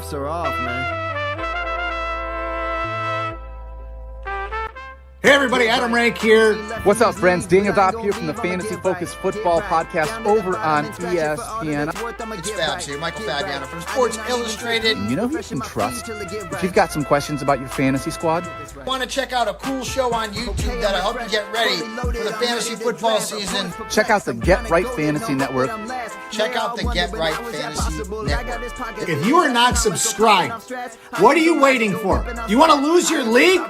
cuffs are off, man. Hey everybody, Adam Rank here. What's up, friends? Daniel Dopp here from the Fantasy Focused Football Podcast over on ESPN. It's Fabs here, Michael Fabiano from Sports Illustrated. You know who you can trust if you've got some questions about your fantasy squad? Want to check out a cool show on YouTube that'll help you get ready for the fantasy football season? Check out the Get Right Fantasy Network. Check out the Get Right Fantasy Network. If you are not subscribed, what are you waiting for? You want to lose your league?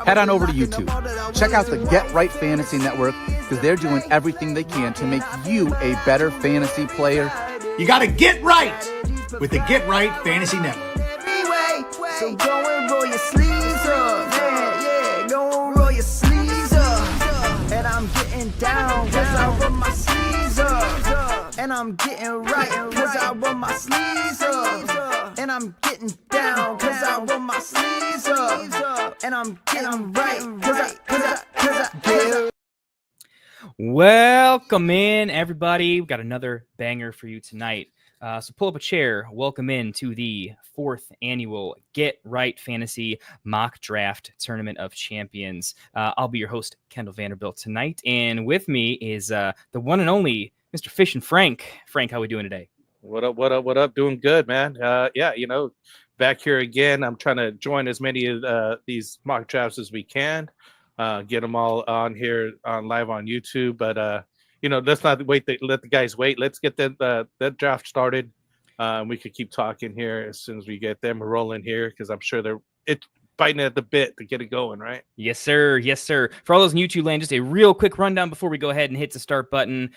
Head on over to YouTube. Check out the Get Right Fantasy Network because they're doing everything they can to make you a better fantasy player. You got to get right with the Get Right Fantasy Network. So go and roll your sleeves up. Yeah, go and roll your sleeves up. And I'm getting down cause I roll my sleeves up. And I'm getting right cause I roll my sleeves up. And I'm getting down cause I roll my sleeves up. And I'm getting right cause I get. Welcome in, everybody. We've got another banger for you tonight. So pull up a chair. Welcome in to the 4th annual Get Right Fantasy Mock Draft Tournament of Champions. I'll be your host, Kendall VanDerBilt, tonight. And with me is the one and only Mr. Fish and Frank. Frank, how we doing today? What up? Doing good, man. Back here again. I'm trying to join as many of these mock drafts as we can. Get them all on here on live on YouTube. But let's not let the guys wait. Let's get that draft started. We could keep talking here as soon as we get them rolling here because I'm sure it's biting at the bit to get it going, right? Yes, sir. For all those in YouTube land, just a real quick rundown before we go ahead and hit the start button.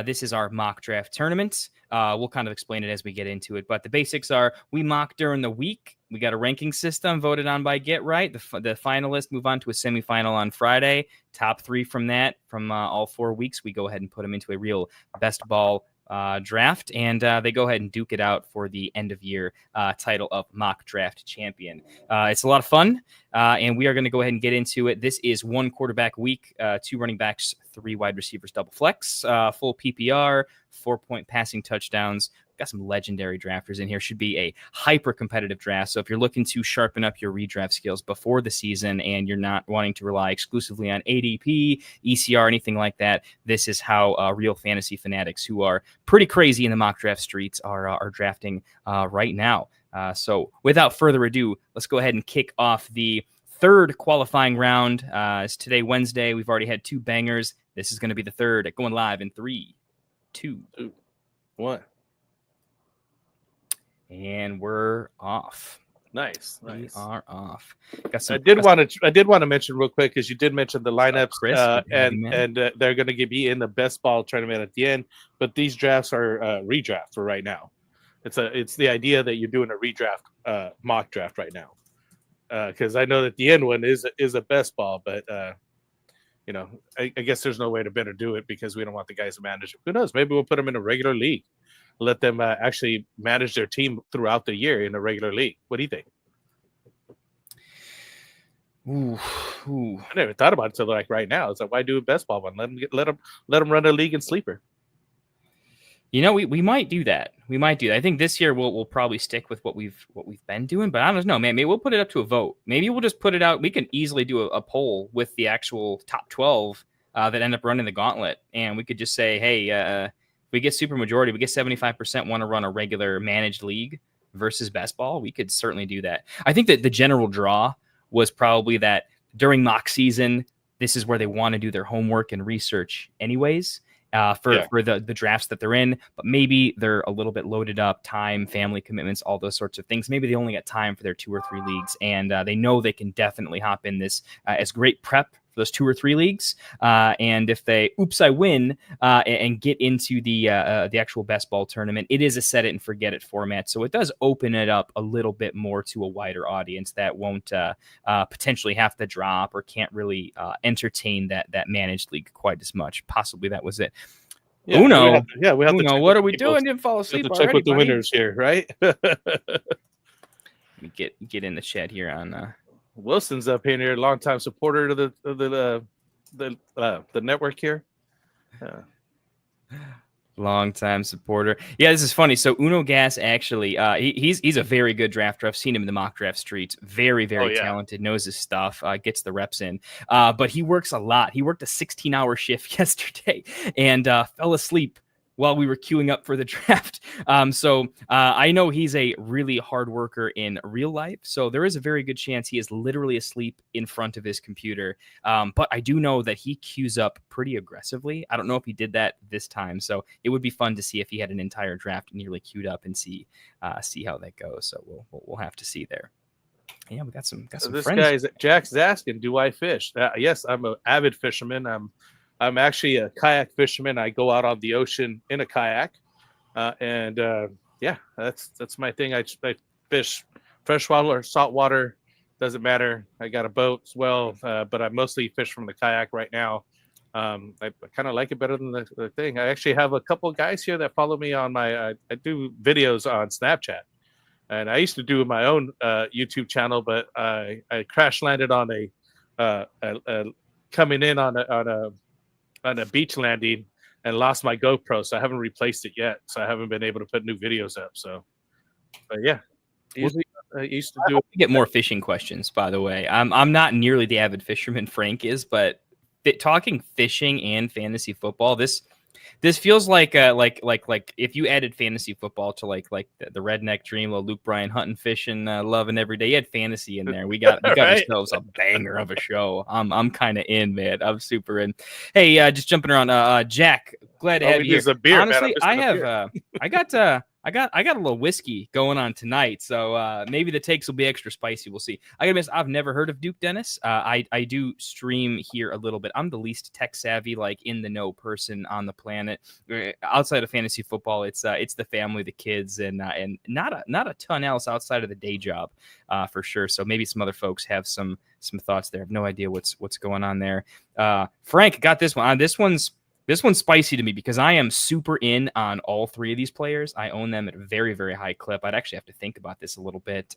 This is our mock draft tournament. We'll kind of explain it as we get into it, but the basics are we mock during the week. We got a ranking system voted on by Get Right. The finalists move on to a semifinal on Friday. Top 3 from that, from all 4 weeks, we go ahead and put them into a real best ball draft, and they go ahead and duke it out for the end of year title of Mock Draft Champion. It's a lot of fun, and we are going to go ahead and get into it. This is 1 quarterback week, 2 running backs, 3 wide receivers, double flex, full PPR, 4-point passing touchdowns. Got some legendary drafters in here. Should be a hyper competitive draft. So if you're looking to sharpen up your redraft skills before the season and you're not wanting to rely exclusively on ADP, ECR, anything like that, this is how real fantasy fanatics who are pretty crazy in the mock draft streets are drafting right now. So without further ado, let's go ahead and kick off the 3rd qualifying round. It's today, Wednesday. We've already had 2 bangers. This is going to be the 3rd. Going live in 3, 2, 1. And we're off. Nice. We are off. I did want to mention real quick because you did mention the lineups, Chris, and they're going to be in the best ball tournament at the end. But these drafts are redraft for right now. It's the idea that you're doing a redraft mock draft right now. Because I know that the end one is a best ball, but I guess there's no way to better do it because we don't want the guys to manage. Who knows? Maybe we'll put them in a regular league. Let them actually manage their team throughout the year in a regular league. What do you think? Ooh. I never thought about it until like right now. It's like, why do a best ball one? Let them run a league in sleeper. We might do that. I think this year we'll probably stick with what we've been doing, but I don't know, man. Maybe we'll put it up to a vote. Maybe we'll just put it out. We can easily do a poll with the actual top 12 that end up running the gauntlet, and we could just say, hey, we get super majority, we get 75% want to run a regular managed league versus best ball. We could certainly do that. I think that the general draw was probably that during mock season, this is where they want to do their homework and research anyways for the drafts that they're in. But maybe they're a little bit loaded up, time, family commitments, all those sorts of things. Maybe they only got time for their 2 or 3 leagues, and they know they can definitely hop in this as great prep for those 2 or 3 leagues. And if they, I win and get into the actual best ball tournament, it is a set it and forget it format. So it does open it up a little bit more to a wider audience that won't potentially have to drop or can't really entertain that managed league quite as much. Possibly that was it. Yeah, Uno, we have Uno, to what are we doing? Didn't fall asleep check already, with the buddy. winners here, right? Let me get in the chat here on Wilson's up here, longtime supporter of the network here. Long time supporter. Yeah, this is funny. So Uno Gas actually, he's a very good drafter. I've seen him in the mock draft streets. Very, very talented. Knows his stuff. Gets the reps in. But he works a lot. He worked a 16-hour shift yesterday and fell asleep while we were queuing up for the draft. So I know he's a really hard worker in real life. So there is a very good chance he is literally asleep in front of his computer. But I do know that he queues up pretty aggressively. I don't know if he did that this time. So it would be fun to see if he had an entire draft nearly queued up and see how that goes. So we'll have to see there. Yeah, we got some this friends. Jack's asking, do I fish? Yes, I'm an avid fisherman. I'm actually a kayak fisherman. I go out on the ocean in a kayak, and that's my thing. I fish freshwater or saltwater, doesn't matter. I got a boat as well, but I mostly fish from the kayak right now. I kind of like it better than the thing. I actually have a couple of guys here that follow me on my. I do videos on Snapchat, and I used to do my own YouTube channel, but I crash landed on a coming in on a beach landing and lost my GoPro, so I haven't replaced it yet. So I haven't been able to put new videos up. So, but yeah, I used to do it. Get more fishing questions, by the way. I'm not nearly the avid fisherman Frank is, but talking fishing and fantasy football, this feels like if you added fantasy football to like the redneck dream of Luke Bryan hunting, fishing, loving every day. You had fantasy in there. We got right? Ourselves a banger of a show. I'm kind of in, man. I'm super in. Hey, just jumping around. Jack, glad to have you here. A beer, honestly, man, I got a little whiskey going on tonight, so maybe the takes will be extra spicy. We'll see. I gotta admit, I've never heard of Duke Dennis. I do stream here a little bit. I'm the least tech savvy, like in the know person on the planet. Outside of fantasy football, it's the family, the kids, and not a ton else outside of the day job, for sure. So maybe some other folks have some thoughts there. I have no idea what's going on there. Frank got this one. This one's spicy to me because I am super in on all three of these players. I own them at a very, very high clip. I'd actually have to think about this a little bit.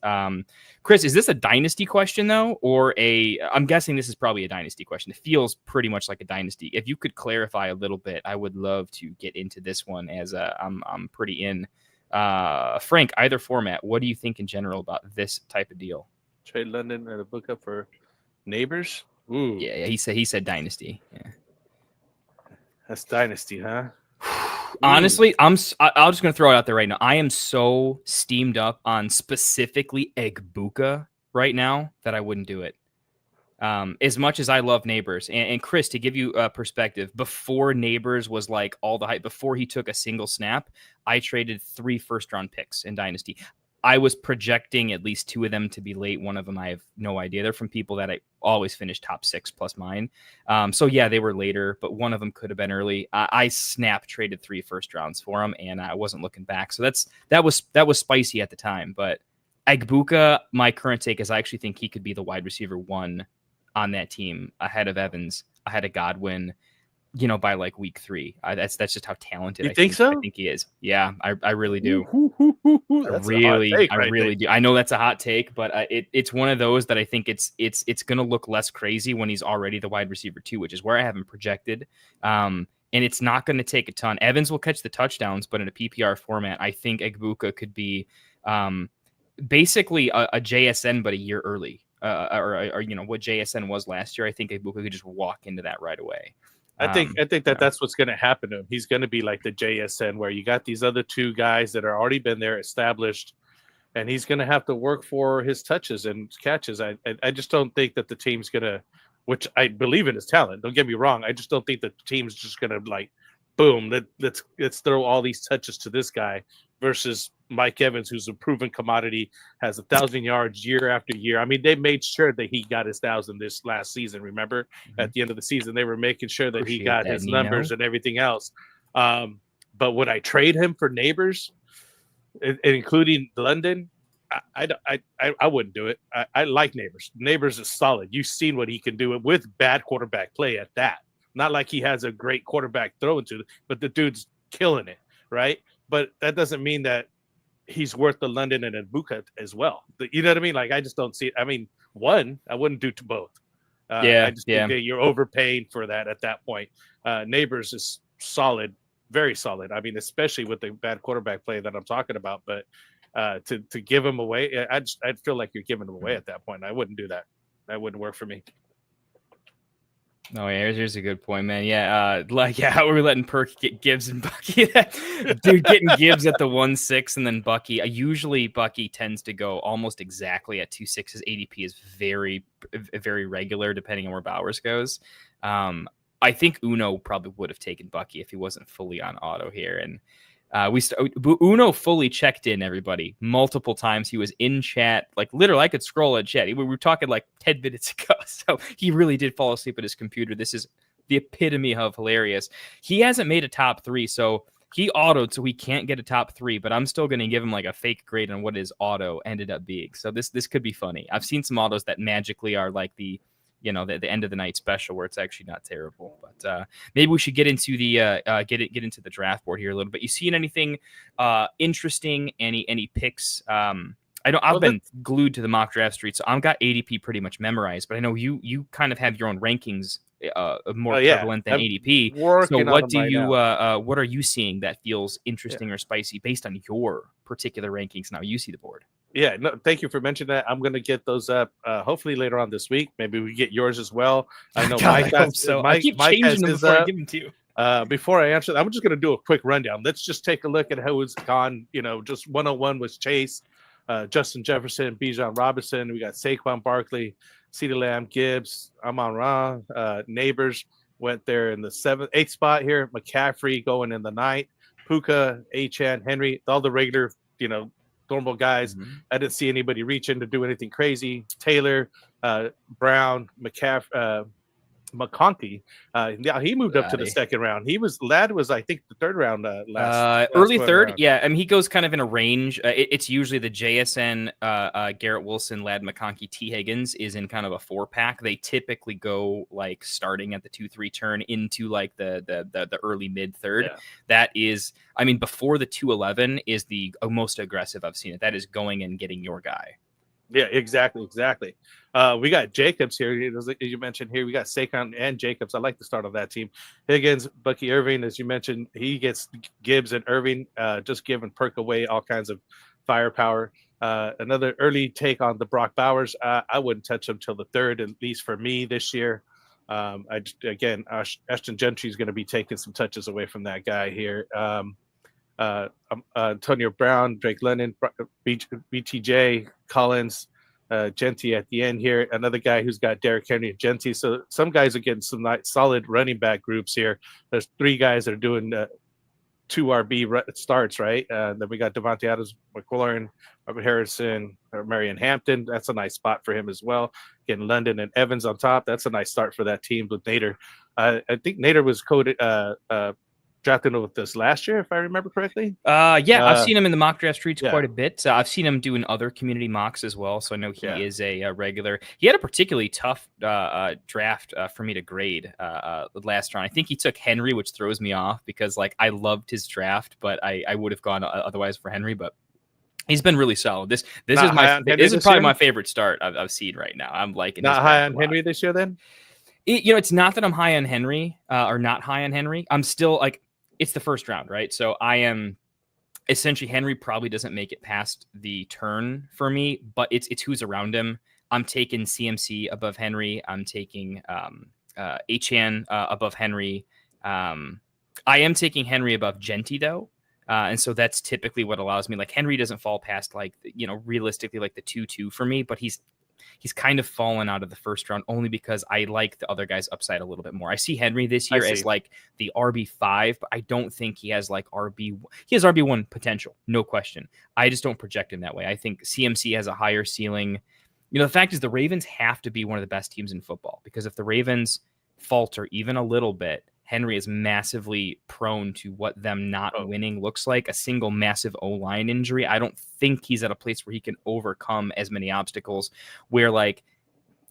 Chris, is this a dynasty question, though? Or I'm guessing this is probably a dynasty question. It feels pretty much like a dynasty. If you could clarify a little bit, I would love to get into this one as I'm pretty in. Frank, either format, what do you think in general about this type of deal? Trade London and a book up for Neighbors? Ooh. Yeah, he said dynasty. Yeah. That's dynasty, huh? Honestly, I'm just going to throw it out there right now. I am so steamed up on specifically Egbuka right now that I wouldn't do it. As much as I love Neighbors. And Chris, to give you a perspective, before Neighbors was like all the hype, before he took a single snap, I traded 3 first-round picks in Dynasty. I was projecting at least 2 of them to be late. One of them, I have no idea. They're from people that I always finish top 6 plus mine. So yeah, they were later, but one of them could have been early. I snap traded 3 first rounds for him, and I wasn't looking back. So that was spicy at the time. But Egbuka, my current take is I actually think he could be the wide receiver 1 on that team, ahead of Evans, ahead of Godwin. By like week 3. That's just how talented I think so. I think he is. Yeah, I really do. I really do. I know that's a hot take, but it's one of those that I think it's going to look less crazy when he's already the wide receiver 2, which is where I have him projected. And it's not going to take a ton. Evans will catch the touchdowns, but in a PPR format, I think Egbuka could be basically a JSN, but a year early, or what JSN was last year. I think Egbuka could just walk into that right away. I think that's what's going to happen to him. He's going to be like the JSN, where you got these other 2 guys that are already been there, established, and he's going to have to work for his touches and catches. I just don't think that the team's going to, which I believe in his talent. Don't get me wrong. I just don't think the team's just going to like, boom, let's throw all these touches to this guy versus Mike Evans, who's a proven commodity, has 1,000 yards year after year. I mean, they made sure that he got his 1,000 this last season. Remember, at the end of the season, they were making sure that he got his numbers and everything else. But would I trade him for Neighbors, including London? I wouldn't do it. I like Neighbors. Neighbors is solid. You've seen what he can do with bad quarterback play at that. Not like he has a great quarterback throwing to, but the dude's killing it, right? But that doesn't mean that he's worth the London and Egbuka as well. You know what I mean? Like, I just don't see it. I mean, one, I wouldn't do to both. I just think that you're overpaying for that at that point. Neighbors is solid, very solid. I mean, especially with the bad quarterback play that I'm talking about. But to give him away, I'd feel like you're giving him away at that point. I wouldn't do that. That wouldn't work for me. Oh, yeah, here's a good point, man. Yeah, how are we letting Perk get Gibbs and Bucky? Dude, getting Gibbs at the 1.6 and then Bucky. Usually Bucky tends to go almost exactly at 2.6. His ADP is very, very regular depending on where Bowers goes. I think Uno probably would have taken Bucky if he wasn't fully on auto here. And Uno fully checked in, everybody, multiple times. He was in chat, like literally I could scroll at chat. We were talking like 10 minutes ago. So he really did fall asleep at his computer. This is the epitome of hilarious. He hasn't made a top 3, so he autoed, so he can't get a top 3, but I'm still going to give him like a fake grade on what his auto ended up being. So this could be funny. I've seen some autos that magically are like the end of the night special where it's actually not terrible. But maybe we should get into the get into the draft board here a little bit. You seen anything interesting? Any picks? I've been glued to the mock draft street, so I've got ADP pretty much memorized. But I know you kind of have your own rankings more prevalent than ADP. So what are you seeing that feels interesting or spicy based on your particular rankings? Now you see the board. Yeah, no, thank you for mentioning that. I'm going to get those up hopefully later on this week. Maybe we get yours as well. I know Mike I keep changing them before I give them to you. Before I answer, I'm just going to do a quick rundown. Let's just take a look at who's gone. Just 101 was Chase, Justin Jefferson, Bijan Robinson. We got Saquon Barkley, CeeDee Lamb, Gibbs, Amon-Ra, Neighbors went there in the 8th spot here. McCaffrey going in the 9th. Puka, Achane, Henry, all the regular, normal guys. Mm-hmm. I didn't see anybody reach in to do anything crazy. Taylor, Brown, McConkey. He moved up to the 2nd round. Ladd was, I think, the 3rd round last early 3rd. Round. Yeah, I mean, he goes kind of in a range. It's usually the JSN, Garrett Wilson, Ladd McConkey, T. Higgins is in kind of a 4-pack. They typically go like starting at the 2-3 turn into like the early mid 3rd. Yeah. That is, I mean, before the 211 is the most aggressive I've seen it. That is going and getting your guy. Yeah, exactly. We got Jacobs here. As you mentioned here, we got Saquon and Jacobs. I like the start of that team. Higgins, Bucky Irving, as you mentioned, he gets Gibbs and Irving, just giving Perk away all kinds of firepower. Another early take on the Brock Bowers. I wouldn't touch him till the 3rd, at least for me this year. Ashton Gentry is going to be taking some touches away from that guy here. Antonio Brown, Drake London, BTJ, Collins, Genty at the end here. Another guy who's got Derrick Henry and Genty. So some guys are getting some nice, solid running back groups here. There's 3 guys that are doing 2 RB starts, right? Then we got Devontae Adams, McLaurin, Robert Harrison, Marion Hampton. That's a nice spot for him as well. Getting London and Evans on top. That's a nice start for that team with Nader. I think Nader was coded drafted with this last year, if I remember correctly. I've seen him in the mock draft streets quite a bit. I've seen him doing other community mocks as well, so I know he is a regular. He had a particularly tough draft for me to grade last round. I think he took Henry, which throws me off because like I loved his draft, but I would have gone otherwise for Henry, but he's been really solid. This is probably my favorite start I've seen right now. I'm liking. Not high on Henry this year, then. It's not that I'm high on Henry or not high on Henry. I'm still like. It's the 1st round, right? So I am essentially Henry probably doesn't make it past the turn for me, but it's who's around him. I'm taking CMC above Henry. I'm taking Achane above Henry. I am taking Henry above Genty though. And so that's typically what allows me, like Henry doesn't fall past like, realistically like the 2-2 for me, but he's kind of fallen out of the 1st round only because I like the other guy's upside a little bit more. I see Henry this year as like the RB5, but I don't think he has like he has RB1 potential, no question. I just don't project him that way. I think CMC has a higher ceiling. The fact is the Ravens have to be one of the best teams in football because if the Ravens falter even a little bit, Henry is massively prone to what them not winning looks like, a single massive O-line injury. I don't think he's at a place where he can overcome as many obstacles where like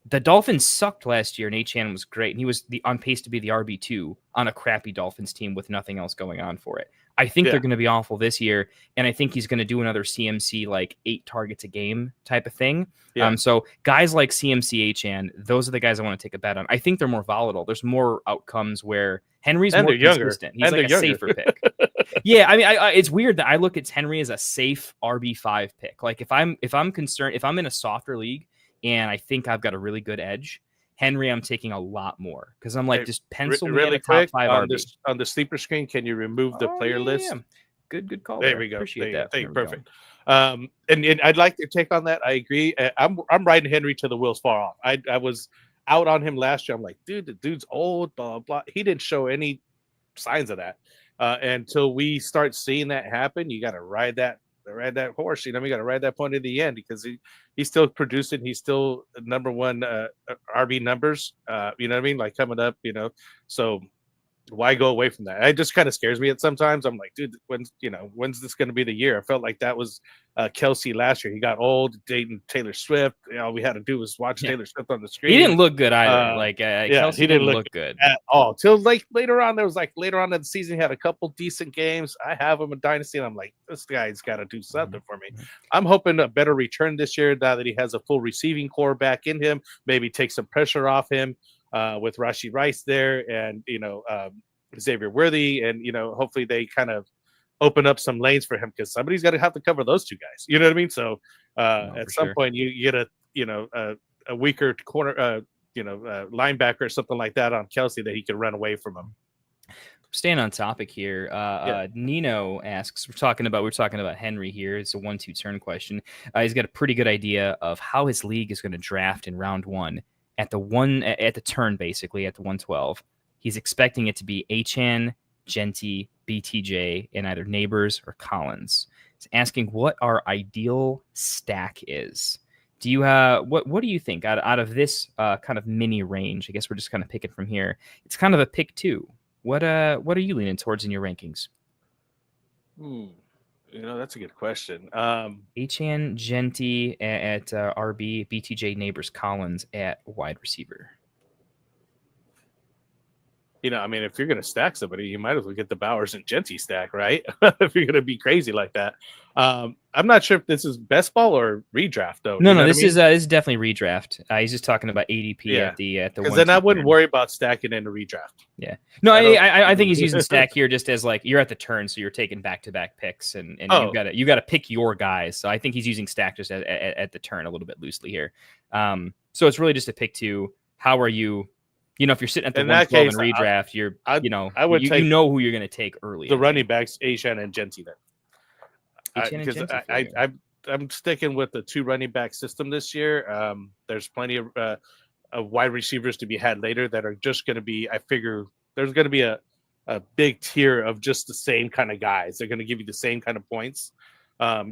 The Dolphins sucked last year, and Achane was great, and he was on pace to be the RB2 on a crappy Dolphins team with nothing else going on for it. I think they're going to be awful this year, and I think he's going to do another CMC like 8 targets a game type of thing. Yeah. So guys like CMC Achane, those are the guys I want to take a bet on. I think they're more volatile. There's more outcomes where Henry's more consistent. He's like a safer pick. Yeah, I mean, it's weird that I look at Henry as a safe RB5 pick. Like if I'm concerned, if I'm in a softer league and I think I've got a really good edge, Henry, I'm taking a lot more because I'm like, just pencil me really in a top quick 5 RB. on the sleeper screen. Can you remove the player list? Good call. There we go. Appreciate that. Perfect. And I'd like your take on that. I agree. I'm riding Henry to the wheels far off. I was out on him last year. I'm like, dude, the dude's old, blah, blah. He didn't show any signs of that. Until we start seeing that happen, you got to ride that horse. You know, we got to ride that point to the end because he's still producing. He's still number one RB numbers. You know what I mean? Like coming up, you know. So why go away from that? It just kind of scares me at sometimes. I'm like, dude, when's this going to be the year? I felt like that was Kelsey last year. He got old, dating Taylor Swift. All we had to do was watch Taylor Swift on the screen. He didn't look good either. Kelsey didn't look good at all. Till like later on in the season, he had a couple decent games. I have him in Dynasty, and I'm like, this guy's got to do something for me. I'm hoping a better return this year now that he has a full receiving core back in him. Maybe take some pressure off him. With Rashee Rice there and, Xavier Worthy and, hopefully they kind of open up some lanes for him because somebody's got to have to cover those two guys. You know what I mean? So at some point you get a weaker corner, linebacker or something like that on Kelsey that he can run away from him. Staying on topic here, Nino asks, we're talking about Henry here. It's a 1-2 turn question. He's got a pretty good idea of how his league is going to draft in round 1. At the turn, basically at the 112, he's expecting it to be Achane, Genty, BTJ, and either Neighbors or Collins. He's asking what our ideal stack is. Do you what do you think out of this kind of mini range? I guess we're just kind of picking from here. It's kind of a pick 2. What are you leaning towards in your rankings? That's a good question. Achane, Genty at RB, BTJ, Neighbors, Collins at wide receiver. If you're going to stack somebody, you might as well get the Bowers and Genty stack, right? If you're going to be crazy like that. I'm not sure if this is best ball or redraft, though. No, this is definitely redraft. He's just talking about ADP at the because then I wouldn't worry about stacking in a redraft. Yeah, no, I think he's using stack here just as like you're at the turn, so you're taking back-to-back picks, and you got to pick your guys. So I think he's using stack just at the turn a little bit loosely here. So it's really just a pick 2. How are you? If you're sitting at the 112 in redraft, I would take who you're going to take early. The running backs, Achane and Genty then. Because I'm sticking with the 2 running back system this year. There's plenty of wide receivers to be had later that are just going to be, I figure there's going to be a big tier of just the same kind of guys. They're going to give you the same kind of points.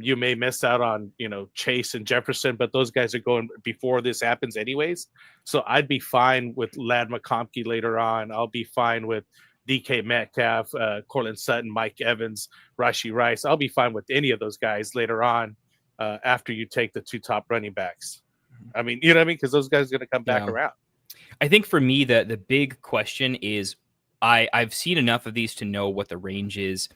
You may miss out on, Chase and Jefferson, but those guys are going before this happens anyways. So I'd be fine with Ladd McConkey later on. I'll be fine with DK Metcalf, Cortland Sutton, Mike Evans, Rashee Rice. I'll be fine with any of those guys later on after you take the 2 top running backs. I mean, you know what I mean? Because those guys are going to come back around. I think for me, the big question is I've seen enough of these to know what the range is.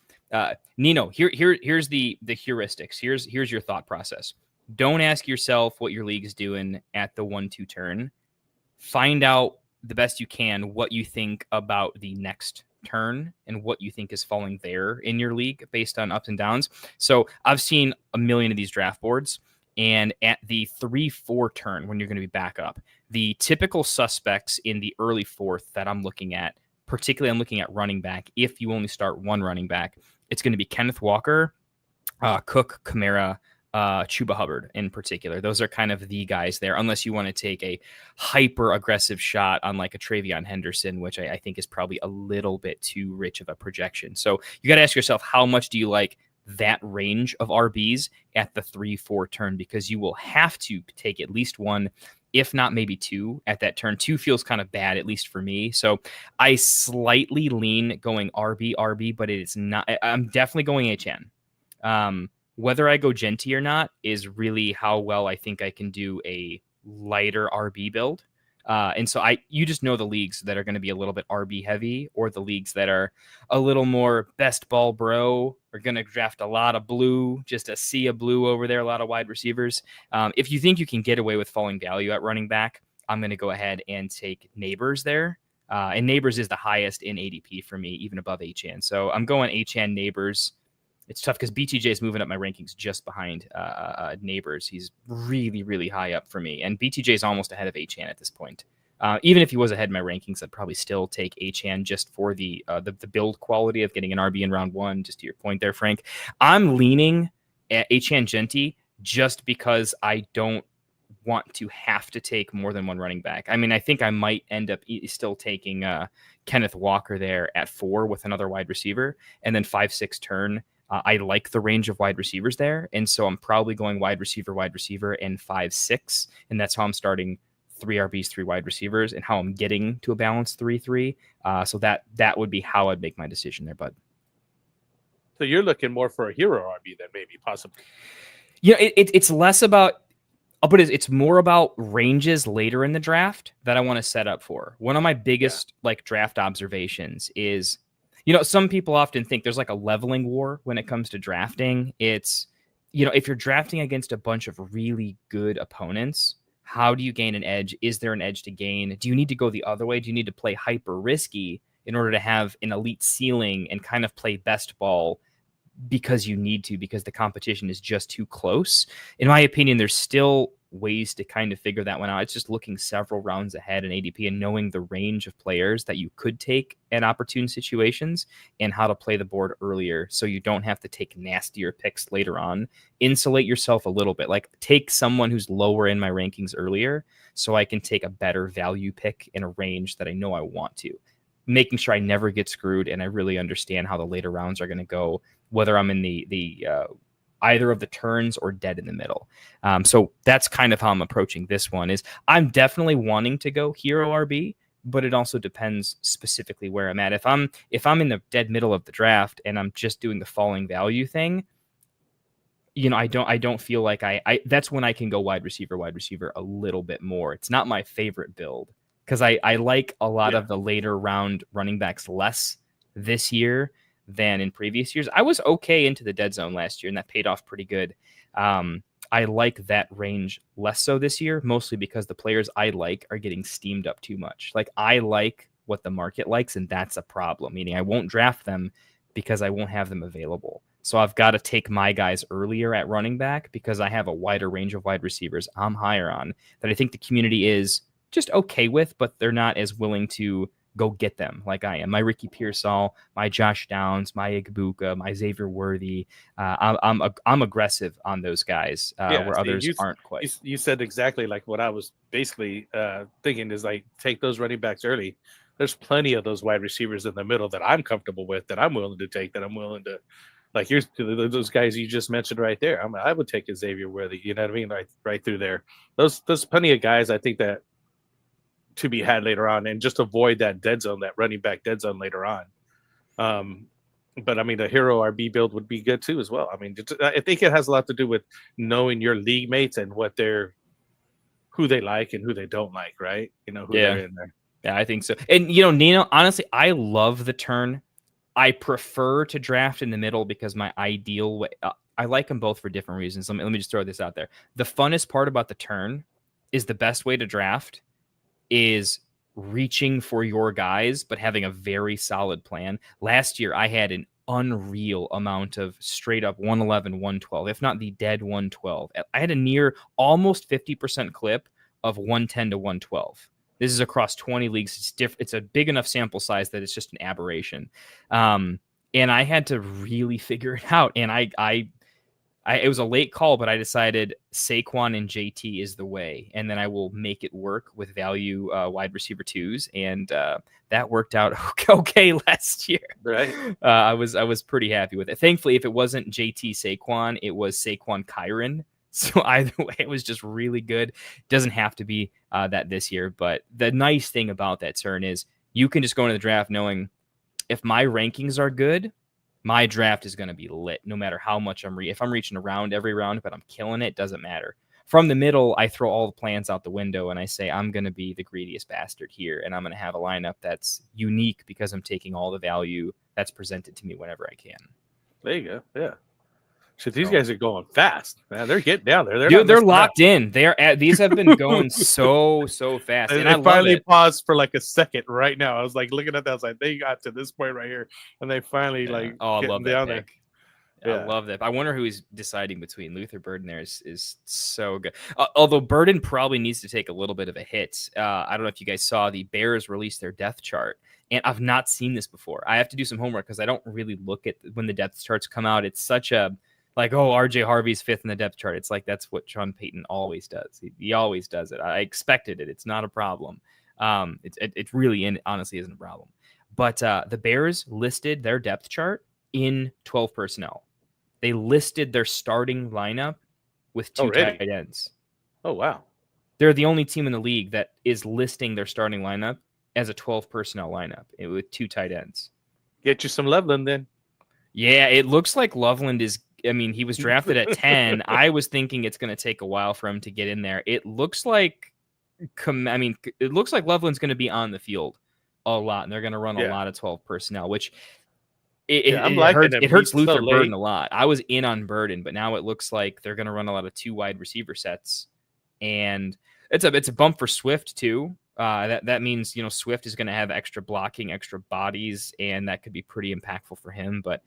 Nino, here's the heuristics. Here's your thought process. Don't ask yourself what your league is doing at the 1-2 turn. Find out the best you can what you think about the next turn and what you think is falling there in your league based on ups and downs. So I've seen a million of these draft boards, and at the 3-4 turn when you're going to be back up, the typical suspects in the early 4th that I'm looking at, particularly I'm looking at running back. If you only start one running back, it's going to be Kenneth Walker, Cook, Kamara, Chuba Hubbard in particular. Those are kind of the guys there, unless you want to take a hyper aggressive shot on like a Travion Henderson, which I think is probably a little bit too rich of a projection. So you got to ask yourself, how much do you like that range of RBs at the 3-4 turn? Because you will have to take at least one, if not maybe 2 at that turn. 2 feels kind of bad, at least for me. So I slightly lean going RB, but it is not. I'm definitely going Achane. Whether I go Genty or not is really how well I think I can do a lighter RB build. And so you just know the leagues that are going to be a little bit RB heavy, or the leagues that are a little more best ball bro are going to draft a lot of blue, just a sea of blue over there, a lot of wide receivers. If you think you can get away with falling value at running back, I'm going to go ahead and take Neighbors there. And Neighbors is the highest in ADP for me, even above Achane. So I'm going Achane, Neighbors. It's tough because BTJ is moving up my rankings just behind Neighbors. He's really, really high up for me. And BTJ is almost ahead of Achane at this point. Even if he was ahead in my rankings, I'd probably still take Achane just for the build quality of getting an RB in round 1, just to your point there, Frank. I'm leaning at Achane Genty just because I don't want to have to take more than one running back. I mean, I think I might end up still taking Kenneth Walker there at 4 with another wide receiver, and then 5-6 turn. I like the range of wide receivers there, and so I'm probably going wide receiver, and 5-6, and that's how I'm starting 3 RBs, 3 wide receivers, and how I'm getting to a balanced 3-3. So that would be how I'd make my decision there, bud. So you're looking more for a hero RB than maybe possibly. You know, it's less about. I'll put it's more about ranges later in the draft that I want to set up for. One of my biggest draft observations is, some people often think there's like a leveling war when it comes to drafting. It's, if you're drafting against a bunch of really good opponents, how do you gain an edge? Is there an edge to gain? Do you need to go the other way? Do you need to play hyper risky in order to have an elite ceiling and kind of play best ball because you need to, because the competition is just too close? In my opinion, there's still ways to kind of figure that one out. It's just looking several rounds ahead in ADP and knowing the range of players that you could take in opportune situations and how to play the board earlier so you don't have to take nastier picks later on. Insulate yourself a little bit. Like, take someone who's lower in my rankings earlier so I can take a better value pick in a range that I know I want to. Making sure I never get screwed and I really understand how the later rounds are going to go, whether I'm in the either of the turns or dead in the middle. So that's kind of how I'm approaching this one. Is I'm definitely wanting to go hero RB, but it also depends specifically where I'm at. If I'm in the dead middle of the draft and I'm just doing the falling value thing, I don't feel like I that's when I can go wide receiver a little bit more. It's not my favorite build because I like a lot of the later round running backs less this year than in previous years. I was okay into the dead zone last year, and that paid off pretty good. I like that range less so this year, mostly because the players I like are getting steamed up too much. Like, I like what the market likes, and that's a problem, meaning I won't draft them because I won't have them available. So I've got to take my guys earlier at running back because I have a wider range of wide receivers I'm higher on that I think the community is just okay with, but they're not as willing to go get them like I am. My Ricky Pearsall, my Josh Downs, my Igbuka, my Xavier Worthy. I'm aggressive on those guys where others aren't quite. You said exactly like what I was basically thinking is like, take those running backs early. There's plenty of those wide receivers in the middle that I'm comfortable with, that I'm willing to take, that I'm willing to, like, here's those guys you just mentioned right there. I would take a Xavier Worthy, you know what I mean? Right through there. There's plenty of guys I think that to be had later on, and just avoid that dead zone, that running back dead zone later on. But I mean, a hero RB build would be good too as well. I mean, I think it has a lot to do with knowing your league mates and who they like and who they don't like, right? Who they're in there. Yeah, I think so. And Nino, honestly, I love the turn. I prefer to draft in the middle because my ideal way, I like them both for different reasons. Let me just throw this out there. The funnest part about the turn is the best way to draft is reaching for your guys, but having a very solid plan. Last year, I had an unreal amount of straight up 111, 112, if not the dead 112. I had a near almost 50% clip of 110 to 112. This is across 20 leagues. It's a big enough sample size that it's just an aberration. And I had to really figure it out. And it was a late call, but I decided Saquon and JT is the way, and then I will make it work with value wide receiver 2s, and that worked out okay last year. Right. I was pretty happy with it. Thankfully, if it wasn't JT Saquon, it was Saquon Kyron. So either way, it was just really good. Doesn't have to be that this year, but the nice thing about that turn is you can just go into the draft knowing if my rankings are good, my draft is going to be lit no matter how much if I'm reaching around every round, but I'm killing it, doesn't matter. from the middle, I throw all the plans out the window and I say, I'm going to be the greediest bastard here. And I'm going to have a lineup that's unique because I'm taking all the value that's presented to me whenever I can. There you go. Yeah. Shit, these guys are going fast, man. They're getting down there. They're locked in. These have been going so fast. And I finally paused for like a second right now. I was like looking at that. I was like, they got to this point right here, and they finally I love that down pick. Yeah. I love that. I wonder who he's deciding between. Luther Burden there is so good. Although Burden probably needs to take a little bit of a hit. I don't know if you guys saw the Bears release their depth chart. And I've not seen this before. I have to do some homework because I don't really look at when the depth charts come out. It's such a RJ Harvey's 5th in the depth chart. It's like that's what Sean Payton always does. He always does it. I expected it. It's not a problem. It really honestly isn't a problem. But the Bears listed their depth chart in 12 personnel. They listed their starting lineup with 2 tight ends. Oh, wow. They're the only team in the league that is listing their starting lineup as a 12 personnel lineup with 2 tight ends. Get you some Loveland then. Yeah, it looks like Loveland is. I mean, he was drafted at 10. I was thinking it's going to take a while for him to get in there. It looks like, Loveland's going to be on the field a lot, and they're going to run a lot of 12 personnel, which it hurts Luther Burden a lot. I was in on Burden, but now it looks like they're going to run a lot of 2 wide receiver sets, and it's a bump for Swift too. That means Swift is going to have extra blocking, extra bodies, and that could be pretty impactful for him. But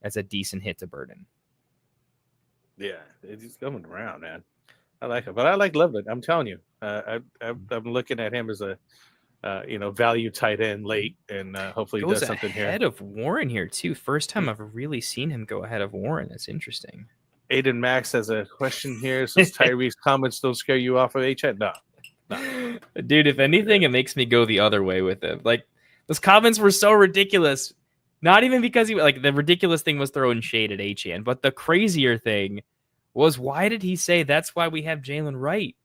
that's a decent hit to Burden. Yeah, he's coming around, man. I like it, but I like Loveland. I'm telling you, I'm looking at him as a value tight end late, and hopefully he does something here. Ahead of Warren here too. First time I've really seen him go ahead of Warren. That's interesting. Aiden Max has a question here. Says Tyreek's comments don't scare you off of HN? No. Dude, if anything, it makes me go the other way with him. Like, those comments were so ridiculous. Not even because the ridiculous thing was throwing shade at HN, but the crazier thing was, why did he say that's why we have Jalen Wright?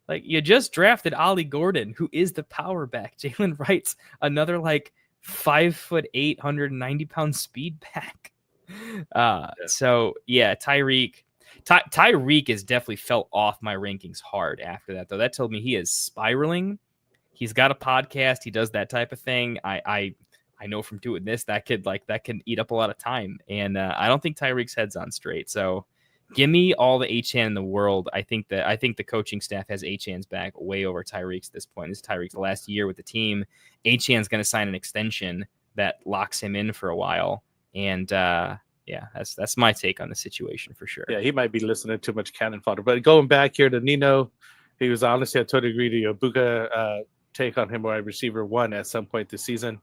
Like, you just drafted Ollie Gordon, who is the power back. Jalen Wright's another 5'8", 190-pound speed back. So yeah, Tyreek has definitely fell off my rankings hard after that, though. That told me he is spiraling. He's got a podcast. He does that type of thing. I know from doing this that can eat up a lot of time, and I don't think Tyreek's head's on straight. So give me all the HN in the world. I think the coaching staff has HN's back way over Tyreek's at this point. This is Tyreek's last year with the team. HN's going to sign an extension that locks him in for a while, and yeah, that's my take on the situation for sure. Yeah, he might be listening to too much cannon fodder. But going back here to Nino, he was honestly, I totally agree to your Buka take on him wide receiver 1 at some point this season.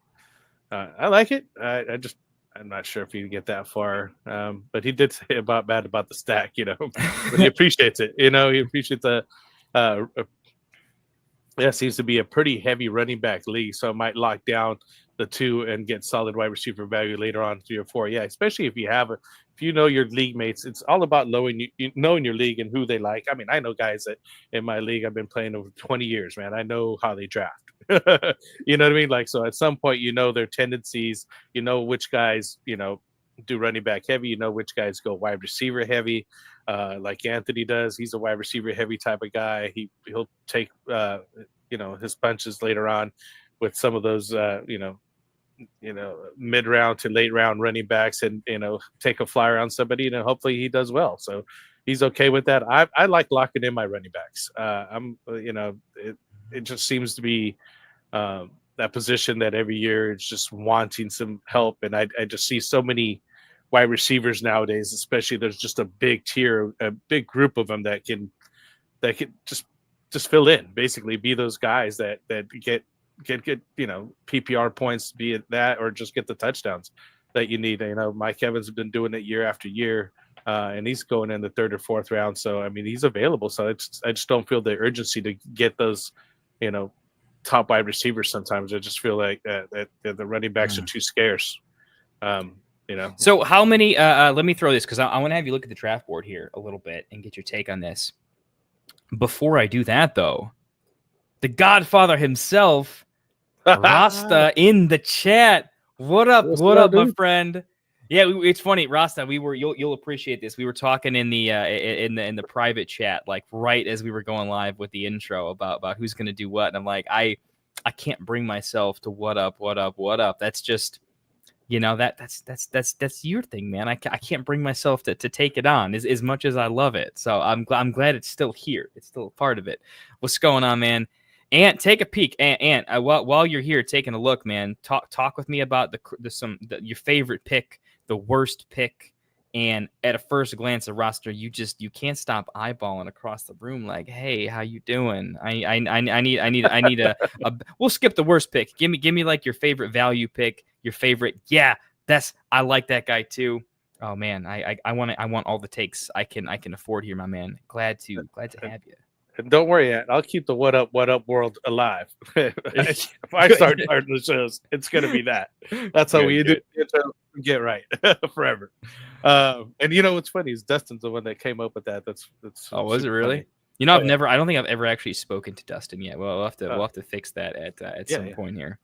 I like it. I'm not sure if he can get that far, but he did say bad about the stack, but he appreciates it. He appreciates the. Seems to be a pretty heavy running back league, so I might lock down the 2 and get solid wide receiver value later on, 3 or 4. Yeah, especially if you know your league mates. It's all about knowing your league and who they like. I mean, I know guys that in my league I've been playing over 20 years, man. I know how they draft. You know what I mean? So at some point, their tendencies, which guys, do running back heavy, which guys go wide receiver heavy, like Anthony does. He's a wide receiver heavy type of guy. He'll take, his punches later on with some of those, mid round to late round running backs, and, take a flyer on somebody, and hopefully he does well. So he's okay with that. I like locking in my running backs. It just seems to be that position that every year it's just wanting some help. And I just see so many wide receivers nowadays, especially there's just a big tier, a big group of them that can just fill in, basically be those guys that get PPR points, be it that, or just get the touchdowns that you need. Mike Evans has been doing it year after year, and he's going in the 3rd or 4th round. So, I mean, he's available. So I just don't feel the urgency to get those, top wide receivers. Sometimes I just feel like that the running backs are too scarce. So how many, let me throw this, because I want to have you look at the draft board here a little bit and get your take on this. Before I do that, though, the Godfather himself, Rasta, in the chat. What up, my friend? Yeah, it's funny, Rasta. You'll appreciate this. We were talking in the private chat, like right as we were going live with the intro about who's gonna do what, and I'm like, I can't bring myself to what up. That's just, that's your thing, man. I can't bring myself to take it on as much as I love it. So I'm glad it's still here. It's still a part of it. What's going on, man? Ant, take a peek. Ant, while you're here taking a look, man, talk with me about your favorite pick, the worst pick, and at a first glance of roster, you can't stop eyeballing across the room like, hey, how you doing? I need a we'll skip the worst pick. Give me like your favorite value pick, your favorite. Yeah, I like that guy too. Oh man, I want all the takes I can afford here, my man. Glad to have you. And don't worry, Ant. I'll keep the what up world alive. If I start starting the shows, it's going to be that. That's how we do it. Get right forever. And you know what's funny is Dustin's the one that came up with that. That's oh, was it really? Funny. I don't think I've ever actually spoken to Dustin yet. Well, we'll have to fix that at some point here.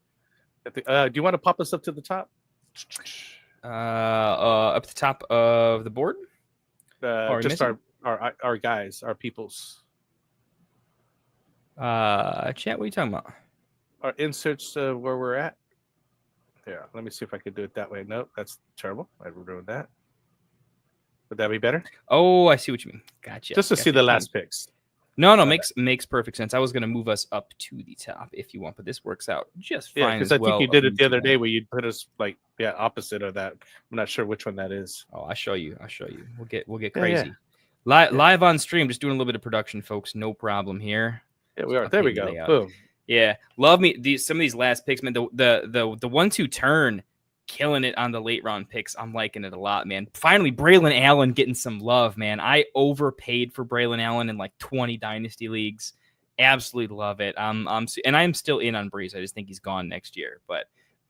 Do you want to pop us up to the top? Up the top of the board. Just our guys, our peoples. Chat, what are you talking about? Our inserts where we're at. Yeah, let me see if I can do it that way. Nope, that's terrible. I ruined that. Would that be better? Oh, I see what you mean. Gotcha. Just to see the last picks. No, makes perfect sense. I was going to move us up to the top if you want, but this works out just fine. Yeah, because I think you did it the other day where you put us opposite of that. I'm not sure which one that is. Oh, I'll show you. We'll get crazy. Yeah. Live on stream, just doing a little bit of production, folks. No problem here. Yeah, we are. There we go. Boom. Yeah, love me. Some of these last picks, man. The 1-2 turn, killing it on the late round picks. I'm liking it a lot, man. Finally, Braylon Allen getting some love, man. I overpaid for Braylon Allen in like 20 dynasty leagues. Absolutely love it. I'm still in on Breeze. I just think he's gone next year. But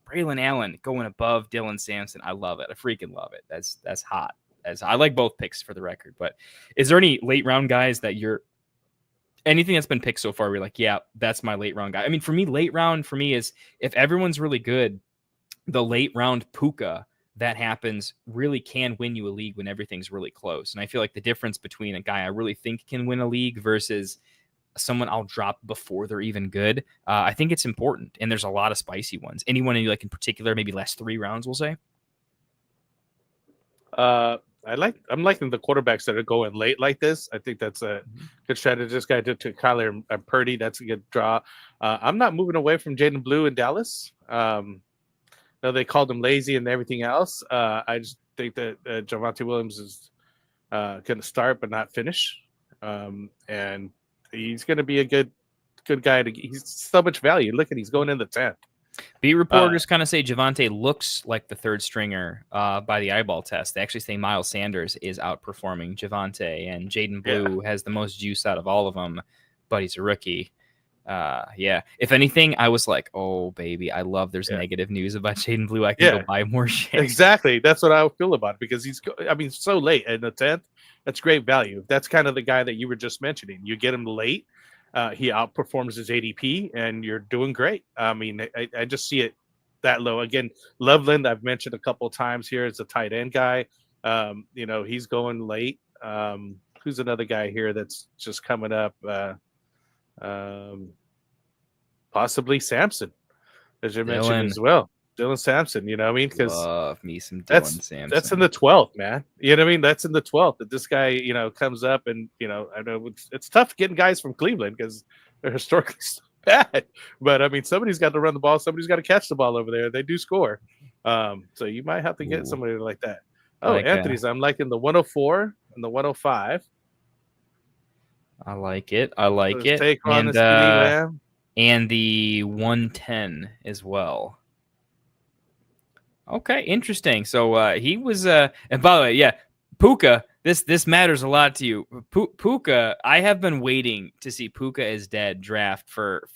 Braylon Allen going above Dylan Sampson, I love it. I freaking love it. That's hot. I like both picks for the record. But is there any late round guys that you're anything that's been picked so far, we're like, yeah, that's my late round guy. I mean, for me, late round for me is if everyone's really good, the late round puka that happens really can win you a league when everything's really close. And I feel like the difference between a guy I really think can win a league versus someone I'll drop before they're even good, I think it's important. And there's a lot of spicy ones. Anyone you like in particular, maybe last 3 rounds, we'll say? I'm liking the quarterbacks that are going late like this. I think that's a good strategy. This guy did to Kyler and Purdy. That's a good draw. I'm not moving away from Jaden Blue in Dallas. They called him lazy and everything else. I just think that Javonte Williams is going to start but not finish. And he's going to be a good guy. He's so much value. Look at he's going in the 10th. Beat reporters kind of say Javonte looks like the third stringer by the eyeball test. They actually say Miles Sanders is outperforming Javonte, and Jaden Blue has the most juice out of all of them, but he's a rookie. If anything, I was like, oh, baby, I love there's negative news about Jaden Blue. I can go buy more shit. Exactly. That's what I feel about it because he's so late in the 10th. That's great value. That's kind of the guy that you were just mentioning. You get him late. He outperforms his ADP, and you're doing great. I mean, I just see it that low. Again, Loveland, I've mentioned a couple of times here, is a tight end guy. He's going late. Who's another guy here that's just coming up? Possibly Sampson, as you mentioned as well. Dylan Sampson, you know what I mean? Because love me some Dylan Sampson. That's in the 12th, man. You know what I mean? That's in the 12th that this guy, comes up and, I know it's tough getting guys from Cleveland because they're historically so bad. But, I mean, somebody's got to run the ball. Somebody's got to catch the ball over there. They do score. So you might have to get somebody like that. Oh, Anthony's. I'm liking the 104 and the 105. I like it. Take on and the 110 as well. Okay, interesting. So he was, and by the way, Puka. This matters a lot to you, Puka. I have been waiting to see Puka is dead draft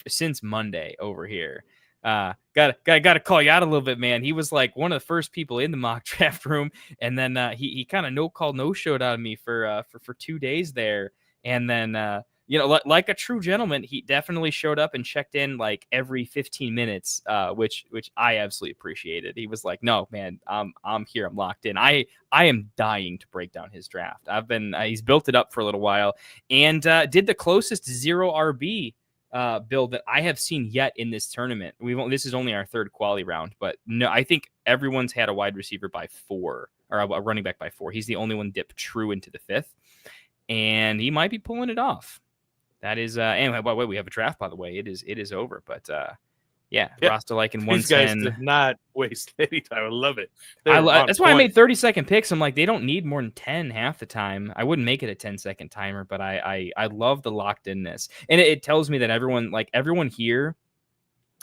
since Monday over here. Got to call you out a little bit, man. He was like one of the first people in the mock draft room, and then he kind of no showed out of me for 2 days there, and then like a true gentleman, he definitely showed up and checked in like every 15 minutes, which I absolutely appreciated. He was like, "No, man, I'm here. I'm locked in. I am dying to break down his draft. He's built it up for a little while and did the closest 0 RB build that I have seen yet in this tournament. This is only our third quali round, but no, I think everyone's had a wide receiver by 4 or a running back by 4. He's the only one dipped true into the 5th, and he might be pulling it off. That is, anyway, by the way, we have a draft, by the way. It is over, but roster like in 110. These guys did not waste any time. I love it. That's why I made 30-second picks. I'm like, they don't need more than 10 half the time. I wouldn't make it a 10-second timer, but I love the locked inness. And it tells me that everyone here,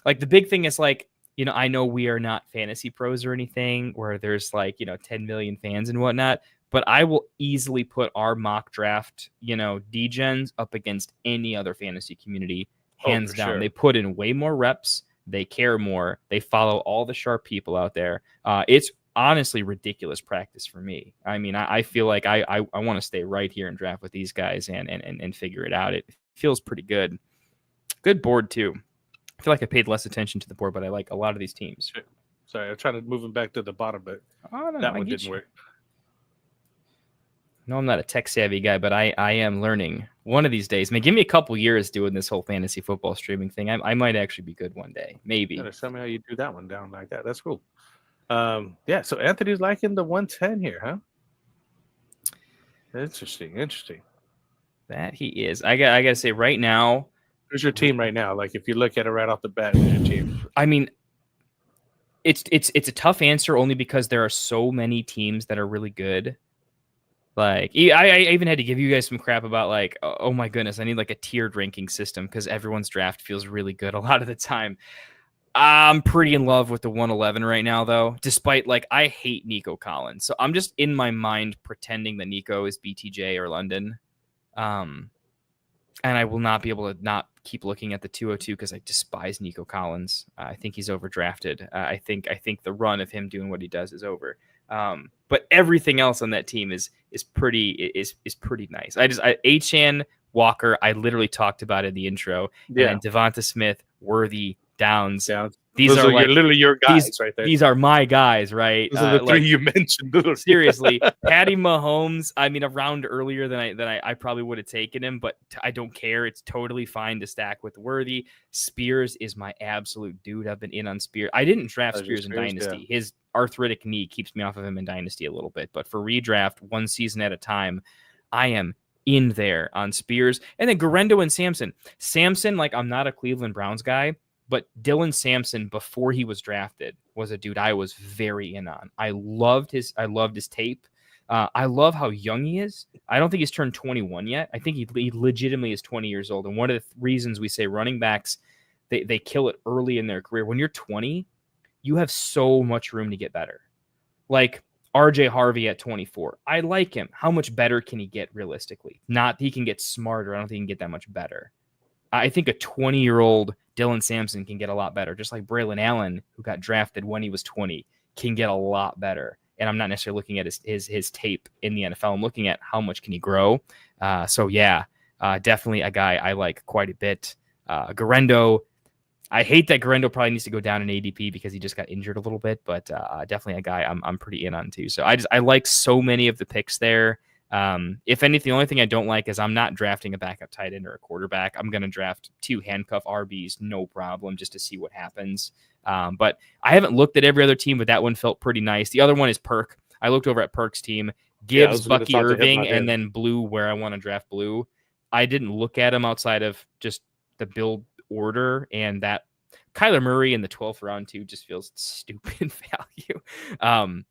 like the big thing is like, I know we are not fantasy pros or anything where there's like, 10 million fans and whatnot, but I will easily put our mock draft, degens up against any other fantasy community, hands down. Sure. They put in way more reps. They care more. They follow all the sharp people out there. It's honestly ridiculous practice for me. I mean, I feel like I want to stay right here and draft with these guys and figure it out. It feels pretty good. Good board too. I feel like I paid less attention to the board, but I like a lot of these teams. Sorry, I'm trying to move them back to the bottom, but that one didn't work. No, I'm not a tech savvy guy, but I am learning one of these days. Give me a couple years doing this whole fantasy football streaming thing. I might actually be good one day. Maybe. Tell me how you do that one down like that. That's cool. So Anthony's liking the 110 here, huh? Interesting. That he is. I gotta say right now. Who's your team right now? Like if you look at it right off the bat, who's your team? I mean, it's a tough answer only because there are so many teams that are really good. Like I even had to give you guys some crap about like, oh my goodness, I need like a tiered ranking system because everyone's draft feels really good a lot of the time. I'm pretty in love with the 111 right now, though, despite like I hate Nico Collins. So I'm just in my mind pretending that Nico is BTJ or London. And I will not be able to not keep looking at the 202 because I despise Nico Collins. I think he's overdrafted. I think the run of him doing what he does is over. But everything else on that team is pretty nice. Achane, Walker, I literally talked about in the intro. Yeah. And Devonta Smith, Worthy, Downs. These are like, literally your guys right there. These are my guys, right? Those are the three you mentioned. Seriously, Patty Mahomes. I mean, a round earlier than I probably would have taken him, but I don't care. It's totally fine to stack with Worthy. Spears is my absolute dude. I've been in on Spears. I didn't draft Spears in Dynasty. Yeah. His arthritic knee keeps me off of him in Dynasty a little bit, but for redraft, one season at a time, I am in there on Spears. And then Garendo and Samson, like I'm not a Cleveland Browns guy, but Dylan Sampson, before he was drafted, was a dude I was very in on. I loved his tape. I love how young he is. I don't think he's turned 21 yet. I think he legitimately is 20 years old. And one of the reasons we say running backs, they kill it early in their career. When you're 20, you have so much room to get better. Like RJ Harvey at 24. I like him. How much better can he get realistically? Not he can get smarter. I don't think he can get that much better. I think a 20-year-old Dylan Sampson can get a lot better, just like Braylon Allen, who got drafted when he was 20, can get a lot better. And I'm not necessarily looking at his tape in the NFL. I'm looking at how much can he grow. Definitely a guy I like quite a bit. Garendo, I hate that Garendo probably needs to go down in ADP because he just got injured a little bit, but definitely a guy I'm pretty in on too. So I like so many of the picks there. If anything, the only thing I don't like is I'm not drafting a backup tight end or a quarterback. I'm going to draft 2 handcuff RBs, no problem, just to see what happens. But I haven't looked at every other team, but that one felt pretty nice. The other one is Perk. I looked over at Perk's team, Gibbs, Bucky Irving, and then Blue where I want to draft Blue. I didn't look at him outside of just the build order, and that Kyler Murray in the 12th round too just feels stupid value.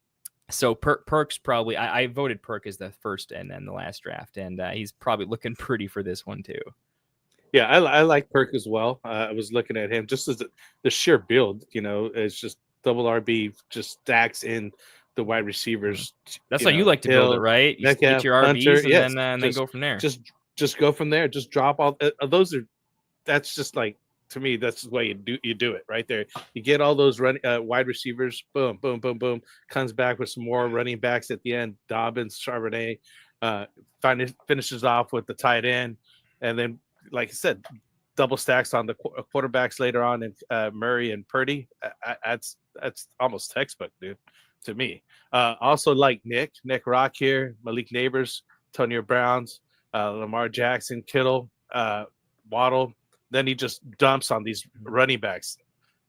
So Perk's probably, I voted Perk as the first and then the last draft, and he's probably looking pretty for this one too. Yeah, I like Perk as well. I was looking at him just as the sheer build, it's just double RB, just stacks in the wide receivers. That's how you like to build it, right? You get your RBs Hunter, and then go from there. Just go from there. Just drop all that's just like, to me, that's the way you do it right there. You get all those wide receivers, boom, boom, boom, boom, comes back with some more running backs at the end. Dobbins, Charbonnet, finishes off with the tight end, and then like I said, double stacks on the quarterbacks later on, and Murray and Purdy. That's almost textbook, dude, to me. Also like Nick Rock here, Malik Neighbors, Antonio Browns, Lamar Jackson, Kittle, Waddle. Then he just dumps on these running backs.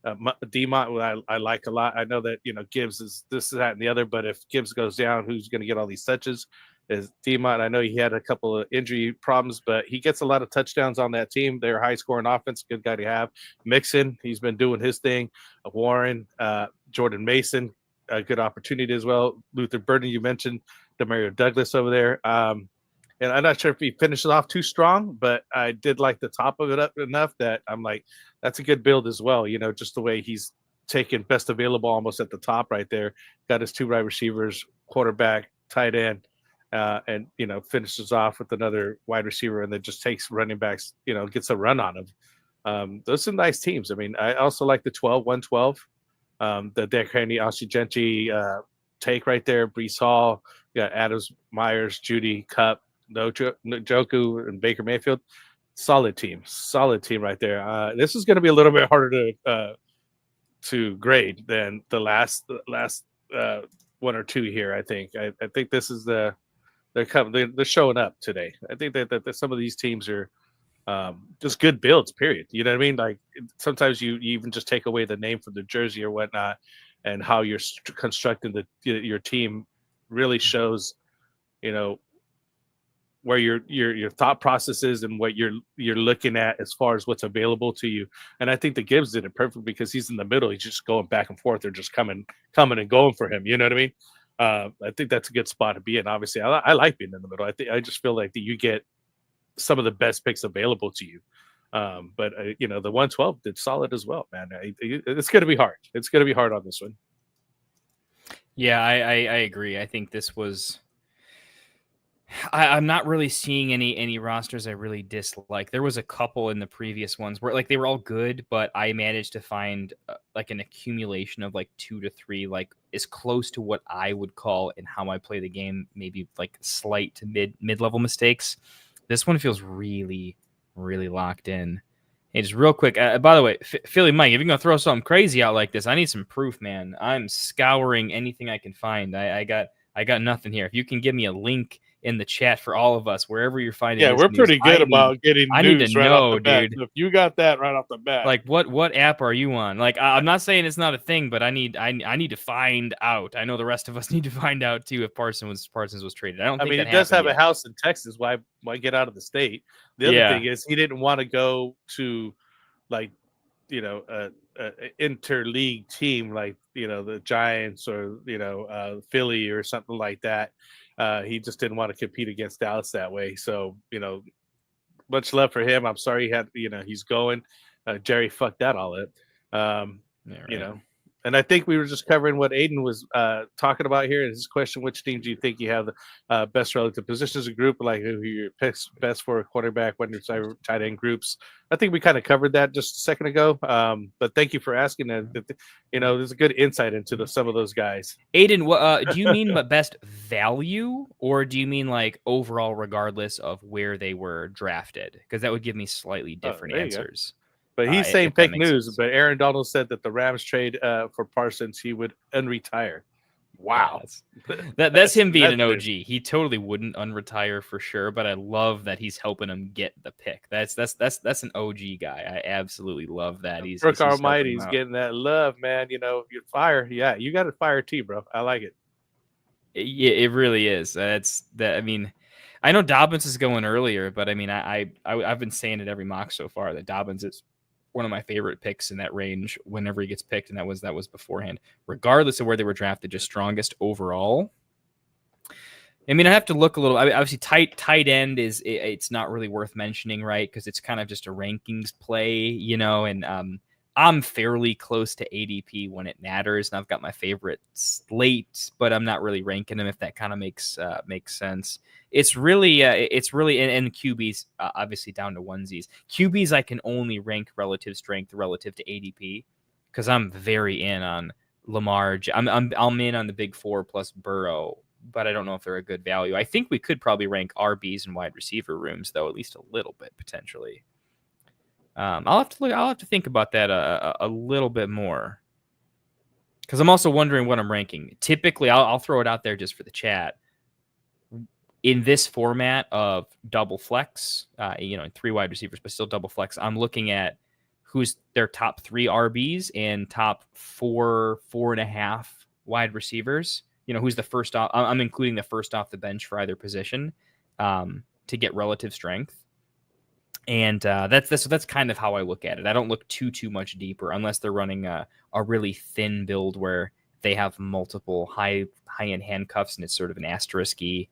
Demont, I like a lot. I know that, Gibbs is this, that, and the other, but if Gibbs goes down, who's going to get all these touches? Is Demont. I know he had a couple of injury problems, but he gets a lot of touchdowns on that team. They're a high-scoring offense, good guy to have. Mixon, he's been doing his thing. Warren, Jordan Mason, a good opportunity as well. Luther Burden, you mentioned. Demario Douglas over there. And I'm not sure if he finishes off too strong, but I did like the top of it up enough that I'm like, that's a good build as well. Just the way he's taken best available almost at the top right there. Got his 2 wide receivers, quarterback, tight end, and, finishes off with another wide receiver and then just takes running backs, gets a run on them. Those are nice teams. I mean, I also like the 112, the Derek Henry, Aussie Gentry take right there, Brees Hall, Adams, Myers, Judy, Cup, Njoku, and Baker Mayfield. Solid team right there. This is going to be a little bit harder to grade than the last 1 or 2 here. I think this is they're showing up today. I think that some of these teams are just good builds. Period. You know what I mean? Like sometimes you even just take away the name from the jersey or whatnot, and how you're constructing your team really shows, where your thought process is and what you're looking at as far as what's available to you. And I think the Gibbs did it perfect because he's in the middle. He's just going back and forth. They're just coming and going for him. You know what I memean? I think that's a good spot to be in. Obviously, I like being in the middle. I just feel like that you get some of the best picks available to you. But the 112 did solid as well, man. It's going to be hard. It's going to be hard on this one. Yeah, I agree. I think this was. I'm not really seeing any rosters I really dislike. There was a couple in the previous ones where they were all good, but I managed to find an accumulation of 2 to 3, as close to what I would call in how I play the game, maybe slight to mid-level mistakes. This one feels really, really locked in. Hey, just real quick. By the way, Philly Mike, if you're gonna throw something crazy out like this, I need some proof, man. I'm scouring anything I can find. I got nothing here. If you can give me a link in the chat for all of us, wherever you're finding. Yeah, we're pretty good about getting I news need to right know, off the bat. dude. So if you got that right off the bat, what app are you on? I'm not saying it's not a thing, but I need to find out. I know the rest of us need to find out too if Parsons was traded. I mean, he does have a house in Texas. Why get out of the state? The other thing is he didn't want to go to interleague team the Giants or Philly or something like that. He just didn't want to compete against Dallas that way. So much love for him. I'm sorry he had he's going. Jerry fucked that all up. And I think we were just covering what Aiden was talking about here. His question: which team do you think you have the best relative positions in group? Like who your picks best for a quarterback, when you're tight end groups? I think we kind of covered that just a second ago. But thank you for asking that. There's a good insight into some of those guys. Aiden, what do you mean best value, or do you mean overall, regardless of where they were drafted? Because that would give me slightly different answers. But he's saying fake news. Sense. But Aaron Donald said that the Rams trade for Parsons, he would unretire. Wow, that's him being an OG. He totally wouldn't unretire for sure. But I love that he's helping him get the pick. That's an OG guy. I absolutely love that. He's Almighty's getting that love, man. You fire. Yeah, you got to fire too, bro. I like it. Yeah, it really is. That's that. I mean, I know Dobbins is going earlier, but I mean, I've been saying it every mock so far that Dobbins is one of my favorite picks in that range whenever he gets picked, and that was beforehand, regardless of where they were drafted, just strongest overall. I mean, I have to look a little. Obviously, tight end it's not really worth mentioning, right? Because it's kind of just a rankings play, and I'm fairly close to ADP when it matters, and I've got my favorite slate, but I'm not really ranking them, if that kind of makes sense. It's really and QBs obviously down to onesies. QBs I can only rank relative strength relative to ADP because I'm very in on Lamar. I'm in on the big four plus Burrow but I don't know if they're a good value. I think we could probably rank RBs and wide receiver rooms, though, at least a little bit potentially. I'll have to think about that a little bit more, because I'm also wondering what I'm ranking. Typically, I'll throw it out there just for the chat. In this format of double flex, and 3 wide receivers, but still double flex, I'm looking at who's their top 3 RBs and top 4.5 wide receivers. Who's the first off. I'm including the first off the bench for either position to get relative strength. And that's kind of how I look at it. I don't look too much deeper unless they're running a really thin build where they have multiple high-end handcuffs and it's sort of an asterisk-y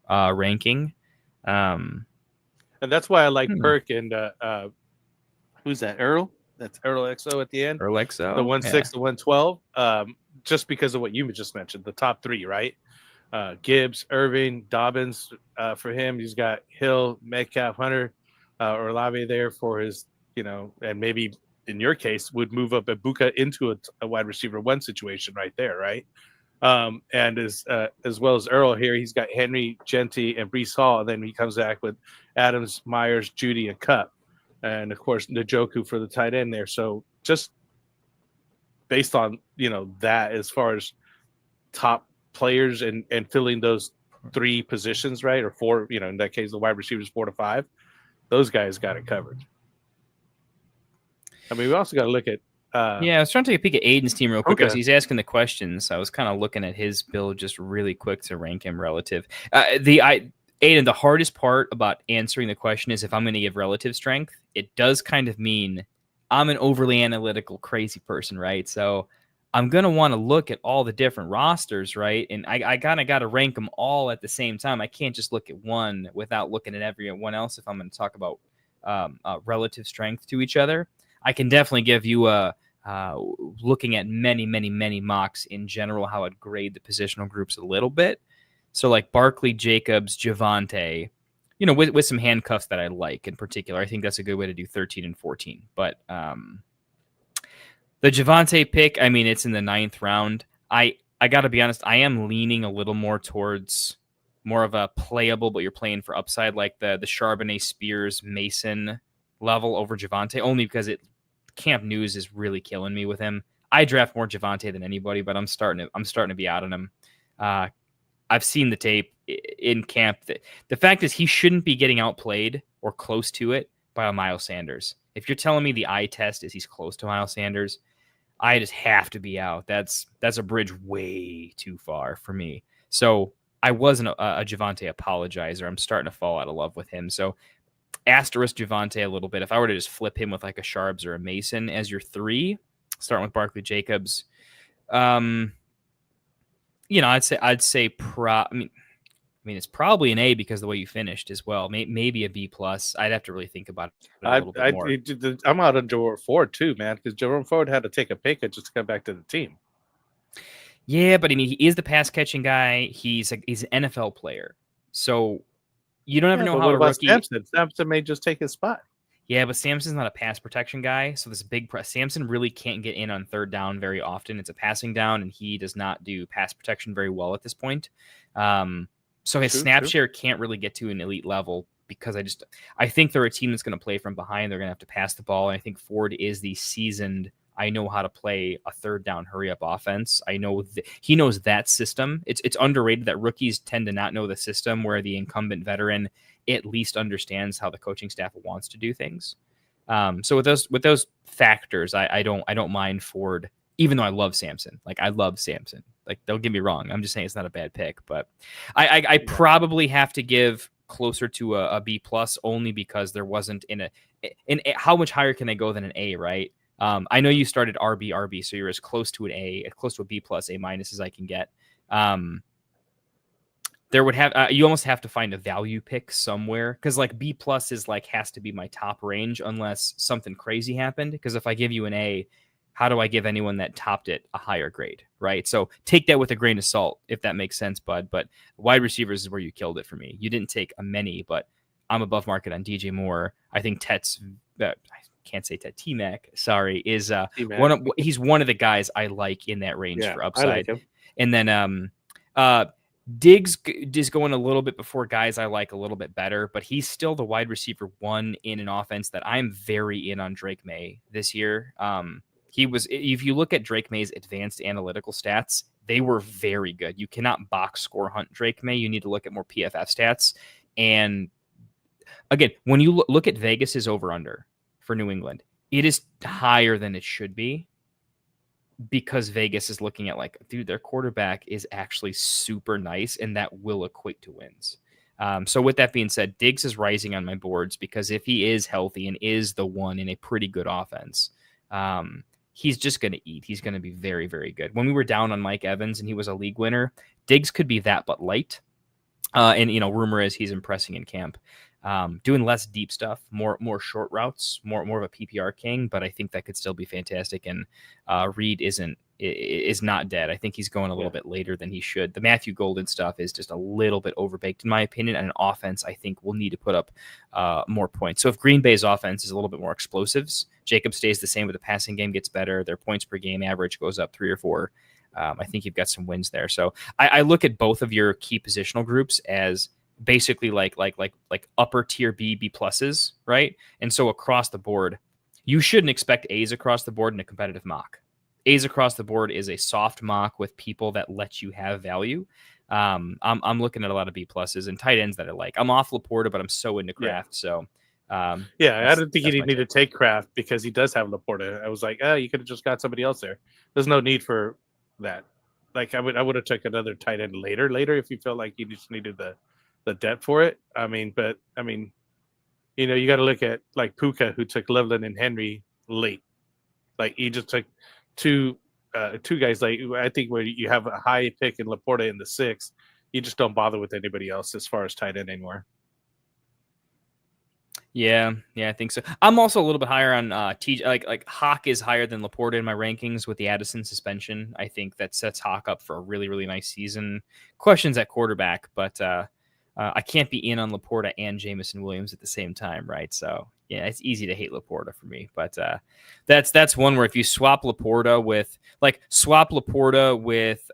ranking. And that's why I like Perk and who's that? Earl? That's Earl XO at the end. Earl XO. The 1.6, the 112. Just because of what you just mentioned, the top 3, right? Gibbs, Irving, Dobbins for him. He's got Hill, Metcalf, Hunter, or Olave there for his, and maybe in your case would move up Ibuka into a wide receiver 1 situation right there, right? And as well as Earl here, he's got Henry, Genty, and Breece Hall. And then he comes back with Adams, Myers, Judy, and Cup. And, of course, Njoku for the tight end there. So just based on, that as far as top players and filling those 3 positions, right, or 4, in that case, the wide receivers 4 to 5, those guys got it covered. I mean, we also got to look at I was trying to take a peek at Aiden's team real quick as he's asking the questions. I was kind of looking at his build just really quick to rank him relative. Aiden, the hardest part about answering the question is if I'm going to give relative strength, it does kind of mean I'm an overly analytical, crazy person, right? So I'm going to want to look at all the different rosters, right? And I kind of got to rank them all at the same time. I can't just look at one without looking at everyone else if I'm going to talk about relative strength to each other. I can definitely give you looking at many mocks in general, how I'd grade the positional groups a little bit. So like Barkley, Jacobs, Javonte, with some handcuffs that I like in particular. I think that's a good way to do 13 and 14. But the Javonte pick, I mean, it's in the 9th round. I got to be honest, I am leaning a little more towards more of a playable, but you're playing for upside, like the Charbonnet, Spears, Mason level over Javonte, only because Camp News is really killing me with him. I draft more Javonte than anybody, but I'm starting to be out on him. I've seen the tape in camp. The fact is he shouldn't be getting outplayed or close to it by a Miles Sanders. If you're telling me the eye test is he's close to Miles Sanders, I just have to be out. That's a bridge way too far for me. So I wasn't a Javonte apologizer. I'm starting to fall out of love with him. So asterisk Javonte a little bit. If I were to just flip him with like a Sharps or a Mason as your 3, starting with Barkley, Jacobs, I'd say I mean, it's probably an A because of the way you finished as well. Maybe a B+. I'd have to really think about it a little bit more. I'm out on Jerome Ford too, man, because Jerome Ford had to take a pay cut just to come back to the team. Yeah, but I mean, he is the pass catching guy. He's an NFL player, so you don't ever know how a rookie. Samson may just take his spot. Yeah, but Samson's not a pass protection guy, so this big press. Samson really can't get in on 3rd down very often. It's a passing down, and he does not do pass protection very well at this point. So his snap share can't really get to an elite level because I think they're a team that's going to play from behind. They're going to have to pass the ball, and I think Ford is the seasoned. I know how to play a 3rd down hurry up offense. I know he knows that system. It's underrated that rookies tend to not know the system, where the incumbent veteran at least understands how the coaching staff wants to do things. So with those factors, I don't mind Ford, even though I love Samson. Like, I love Samson. Like, don't get me wrong. I'm just saying it's not a bad pick, but I probably have to give closer to a B+ only because there wasn't in how much higher can they go than an A, right? I know you started RB, so you're as close to an A, close to a B+, A- as I can get. There would have you almost have to find a value pick somewhere, because like B+ is like has to be my top range unless something crazy happened. Because if I give you an A, how do I give anyone that topped it a higher grade, right? So take that with a grain of salt, if that makes sense, bud. But wide receivers is where you killed it for me. You didn't take a many, but I'm above market on DJ Moore. I think Tet's I can't say Tet, T-Mac, sorry, is he's one of the guys I like in that range for upside. I like him. And then Diggs is going a little bit before guys I like a little bit better, but he's still the wide receiver 1 in an offense that I'm very in on Drake May this year. He was, if you look at Drake May's advanced analytical stats, they were very good. You cannot box score hunt Drake May. You need to look at more PFF stats. And again, when you look at Vegas's over under for New England, it is higher than it should be, because Vegas is looking at like, dude, their quarterback is actually super nice, and that will equate to wins. So with that being said, Diggs is rising on my boards because if he is healthy and is the one in a pretty good offense, he's just going to eat. He's going to be very, very good. When we were down on Mike Evans and he was a league winner, Diggs could be that, but light. And, rumor is he's impressing in camp. Doing less deep stuff, more short routes, more of a PPR king, but I think that could still be fantastic. And Reed is not dead. I think he's going a little bit later than he should. The Matthew Golden stuff is just a little bit overbaked, in my opinion, and an offense I think will need to put up more points. So if Green Bay's offense is a little bit more explosives, Jacob stays the same, but the passing game gets better. Their points per game average goes up 3 or 4. I think you've got some wins there. So I look at both of your key positional groups as basically like upper tier B pluses, right? And so across the board, you shouldn't expect A's across the board in a competitive mock. A's across the board is a soft mock with people that let you have value. I'm looking at a lot of B pluses and tight ends that I like. I'm off Laporta, but I'm so into Kraft. So I didn't think you need to take Kraft because he does have Laporta. I was like, you could have just got somebody else there. There's no need for that. Like I would have took another tight end later if you felt like you just needed the depth for it. You got to look at like Puka, who took Loveland and Henry late. Like he just took two guys late. I think where you have a high pick in Laporta in the 6th, you just don't bother with anybody else as far as tight end anymore. Yeah, I think so. I'm also a little bit higher on TJ. Like Hawk is higher than Laporta in my rankings with the Addison suspension. I think that sets Hawk up for a really, really nice season. Questions at quarterback, but I can't be in on Laporta and Jamison Williams at the same time, right? So yeah, it's easy to hate Laporta for me, but that's one where if you swap Laporta with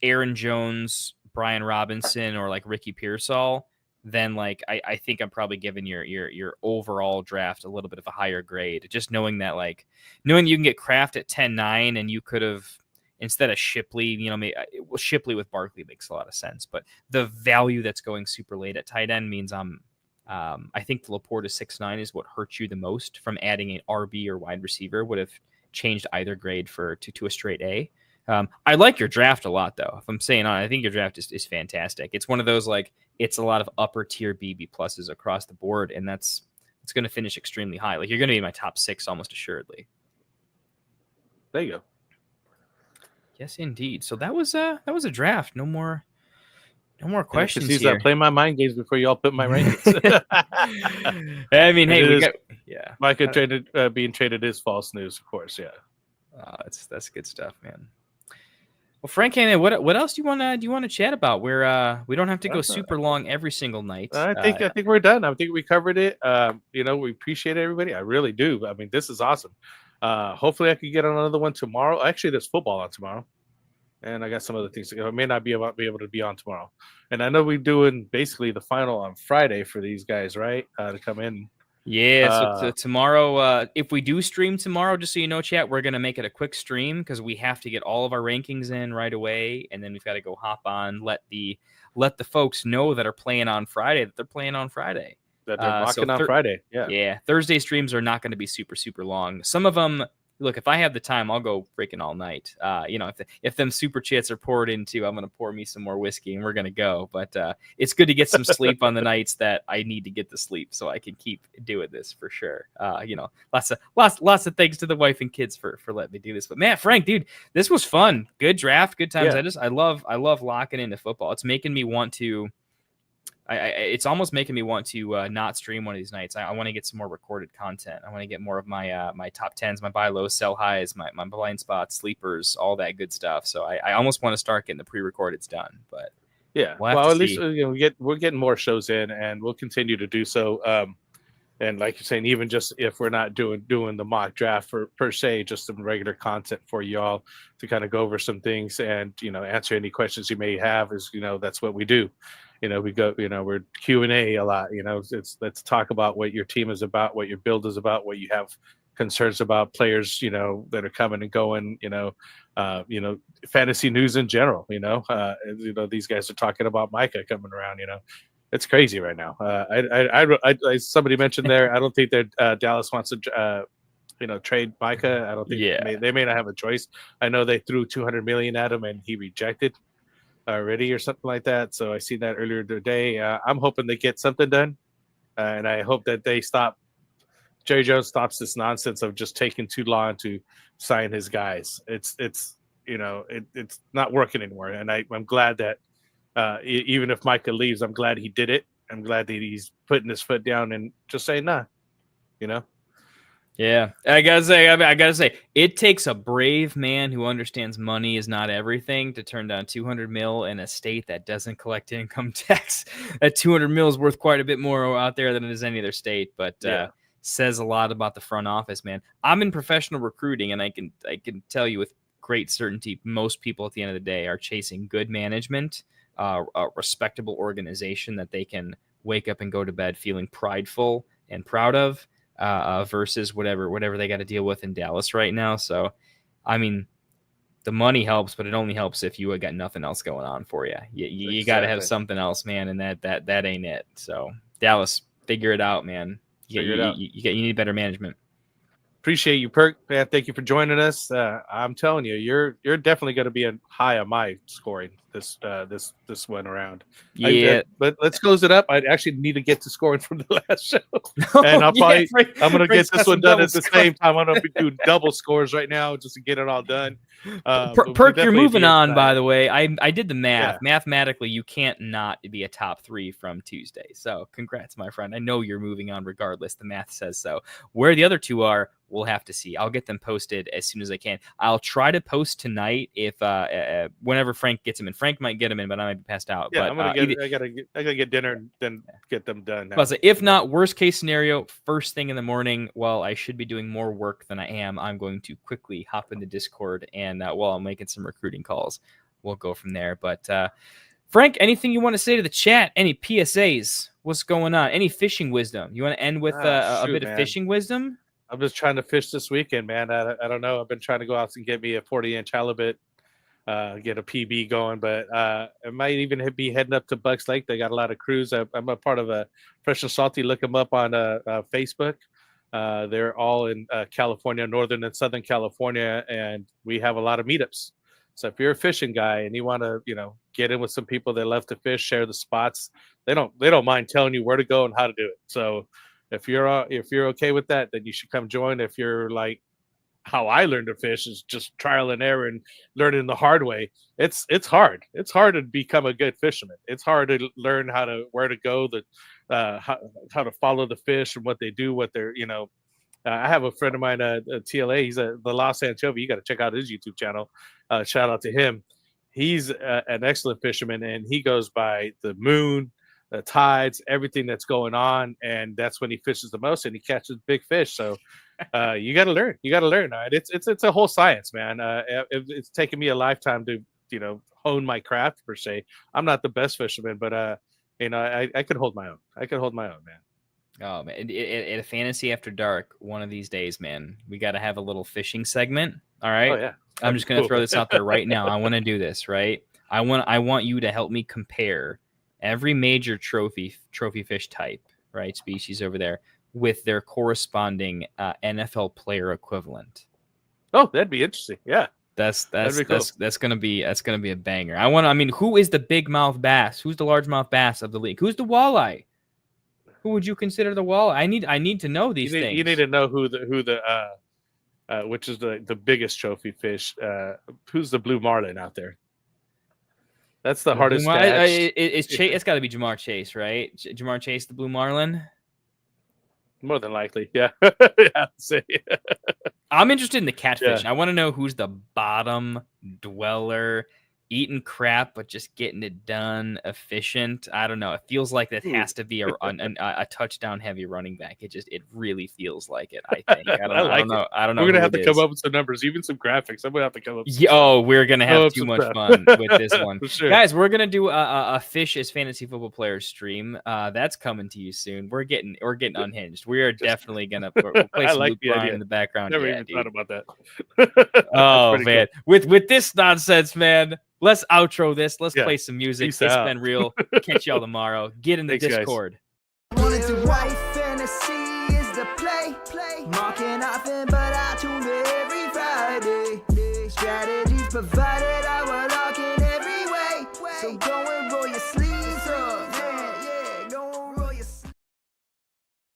Aaron Jones, Brian Robinson, or like Ricky Pearsall, then like I think I'm probably giving your overall draft a little bit of a higher grade. Just knowing you can get Kraft at 10-9 and you could have, instead of Shipley, Shipley with Barkley makes a lot of sense, but the value that's going super late at tight end means I think the Laporta 6-9 is what hurts you the most from adding an RB or wide receiver. Would have changed either grade to a straight A. I like your draft a lot, though. If I'm saying I think your draft is fantastic. It's one of those like it's a lot of upper tier B pluses across the board, and it's going to finish extremely high. Like you're going to be in my top 6 almost assuredly. There you go. Yes, indeed. So that was a draft. No more questions he's here. Playing my mind games before y'all put my rankings. I mean, hey, Micah being traded is false news, of course. Yeah, that's good stuff, man. Well, Frank, hey, what else do you want to chat about? We don't have to go super long every single night. I think we're done. I think we covered it. We appreciate everybody. I really do. I mean, this is awesome. Hopefully I can get on another one tomorrow. Actually, there's football on tomorrow, and I got some other things. I may not be able to be on tomorrow. And I know we're doing basically the final on Friday for these guys, right? To come in. Yeah, so tomorrow, if we do stream tomorrow, just so you know, chat, we're going to make it a quick stream because we have to get all of our rankings in right away, and then we've got to go hop on, let the folks know that are playing on Friday that they're playing on Friday. That they're mocking on Friday. Yeah. Thursday streams are not going to be super, super long. Some of them, look, if I have the time, I'll go freaking all night. If them super chats are poured into, I'm going to pour me some more whiskey and we're going to go. But it's good to get some sleep on the nights that I need to get the sleep so I can keep doing this for sure. Lots of thanks to the wife and kids for letting me do this. But man, Frank, dude, this was fun. Good draft, good times. Yeah. I love locking into football. It's making me want to. It's almost making me want to not stream one of these nights. I want to get some more recorded content. I want to get more of my my top 10s, my buy lows, sell highs, my blind spots, sleepers, all that good stuff. So I almost want to start getting the pre-recordeds done. But yeah, well, at least we're getting more shows in, and we'll continue to do so. And like you're saying, even just if we're not doing the mock draft per se, just some regular content for y'all to kind of go over some things and, answer any questions you may have is, that's what we do. We go, we're Q&A a lot, let's talk about what your team is about, what your build is about, what you have concerns about, players, that are coming and going, fantasy news in general, these guys are talking about Micah coming around, it's crazy right now. Somebody mentioned there. I don't think that Dallas wants to, trade Micah. I don't think they may not have a choice. I know they threw $200 million at him and he rejected already or something like that. So I seen that earlier today. I'm hoping they get something done, and I hope that Jerry Jones stops this nonsense of just taking too long to sign his guys. It's not working anymore, and I'm glad that. Even if Micah leaves, I'm glad he did it. I'm glad that he's putting his foot down and just saying, nah, Yeah, I gotta say, it takes a brave man who understands money is not everything to turn down $200 million in a state that doesn't collect income tax. That $200 million is worth quite a bit more out there than it is any other state, but says a lot about the front office, man. I'm in professional recruiting, and I can tell you with great certainty, most people at the end of the day are chasing good management. A respectable organization that they can wake up and go to bed feeling prideful and proud of, versus whatever they got to deal with in Dallas right now. So, I mean, the money helps, but it only helps if you got nothing else going on for you. You got to have something else, man, and that ain't it. So, Dallas, figure it out, man. You need better management. Appreciate you, Perk, man. Thank you for joining us. I'm telling you, you're definitely going to be high on my scoring this one around. Yeah, but let's close it up. I actually need to get to scoring from the last show, and I'm going to get this one done at the same time. I'm going to do double scores right now just to get it all done. Perk, you're moving on, by the way. I did the math. Yeah. Mathematically, you can't not be a top 3 from Tuesday. So congrats, my friend. I know you're moving on regardless. The math says so. Where the other 2 are, we'll have to see. I'll get them posted as soon as I can. I'll try to post tonight if whenever Frank gets them in. Frank might get them in, but I might be passed out. Yeah, but, I gotta get dinner and then get them done. But if not, worst case scenario, first thing in the morning, while I should be doing more work than I am, I'm going to quickly hop into Discord and while I'm making some recruiting calls, we'll go from there. But Frank, anything you want to say to the chat? Any PSAs? What's going on? Any fishing wisdom? You want to end with a bit of fishing wisdom? I'm just trying to fish this weekend, man. I don't know. I've been trying to go out and get me a 40-inch halibut, get a PB going, but I might even be heading up to Bucks Lake. They got a lot of crews. I'm a part of a Fresh and Salty. Look them up on Facebook. They're all in California, Northern and Southern California, and we have a lot of meetups. So if you're a fishing guy and you want to, get in with some people that love to fish, share the spots, they don't mind telling you where to go and how to do it. So if you're okay with that, then you should come join. If you're like how I learned to fish is just trial and error and learning the hard way. It's hard. It's hard to become a good fisherman. It's hard to learn where to go, how to follow the fish and what they do, what they're, I have a friend of mine, TLA. He's the Los Anchovy. You got to check out his YouTube channel. Shout out to him. He's an excellent fisherman, and he goes by the moon, the tides, everything that's going on, and that's when he fishes the most and he catches big fish. So you got to learn. Right? It's a whole science, man. It's taken me a lifetime to hone my craft per se. I'm not the best fisherman, but I could hold my own. Man. Oh man, at a Fantasy After Dark, one of these days, man, we got to have a little fishing segment. All right. Oh yeah. I'm just gonna throw this out there right now. I want to do this, right? I want you to help me compare every major trophy fish type, right, species over there with their corresponding NFL player equivalent. Oh, that'd be interesting. Yeah. That's gonna be a banger. Who is the big mouth bass? Who's the largemouth bass of the league? Who's the walleye? Who would you consider the walleye? I need to know these things. You need to know who the which is the biggest trophy fish. Who's the blue marlin out there? That's the hardest catch. It's got to be Jamar Chase, right? Jamar Chase, the blue marlin. More than likely, yeah. I'm interested in the catfish. Yeah. I want to know who's the bottom dweller eating crap, but just getting it done, efficient. I don't know. It feels like that has to be a touchdown heavy running back. It really feels like it. I think. I don't know. We're gonna have to come up with some numbers, even some graphics. I'm gonna have to come up. With we're gonna have too much fun with this one, sure. Guys. We're gonna do a Fish as Fantasy Football Players stream. That's coming to you soon. We're getting unhinged. We are definitely gonna play some Luke Bryan in the background. Never even thought about that. Oh man, cool. with this nonsense, man. Let's outro this. Let's play some music. Peace It's out. been real. Catch y'all tomorrow. Get in the Discord. Wanted to white fantasy is the play. Marking nothing but I tune every Friday. Strategies provided.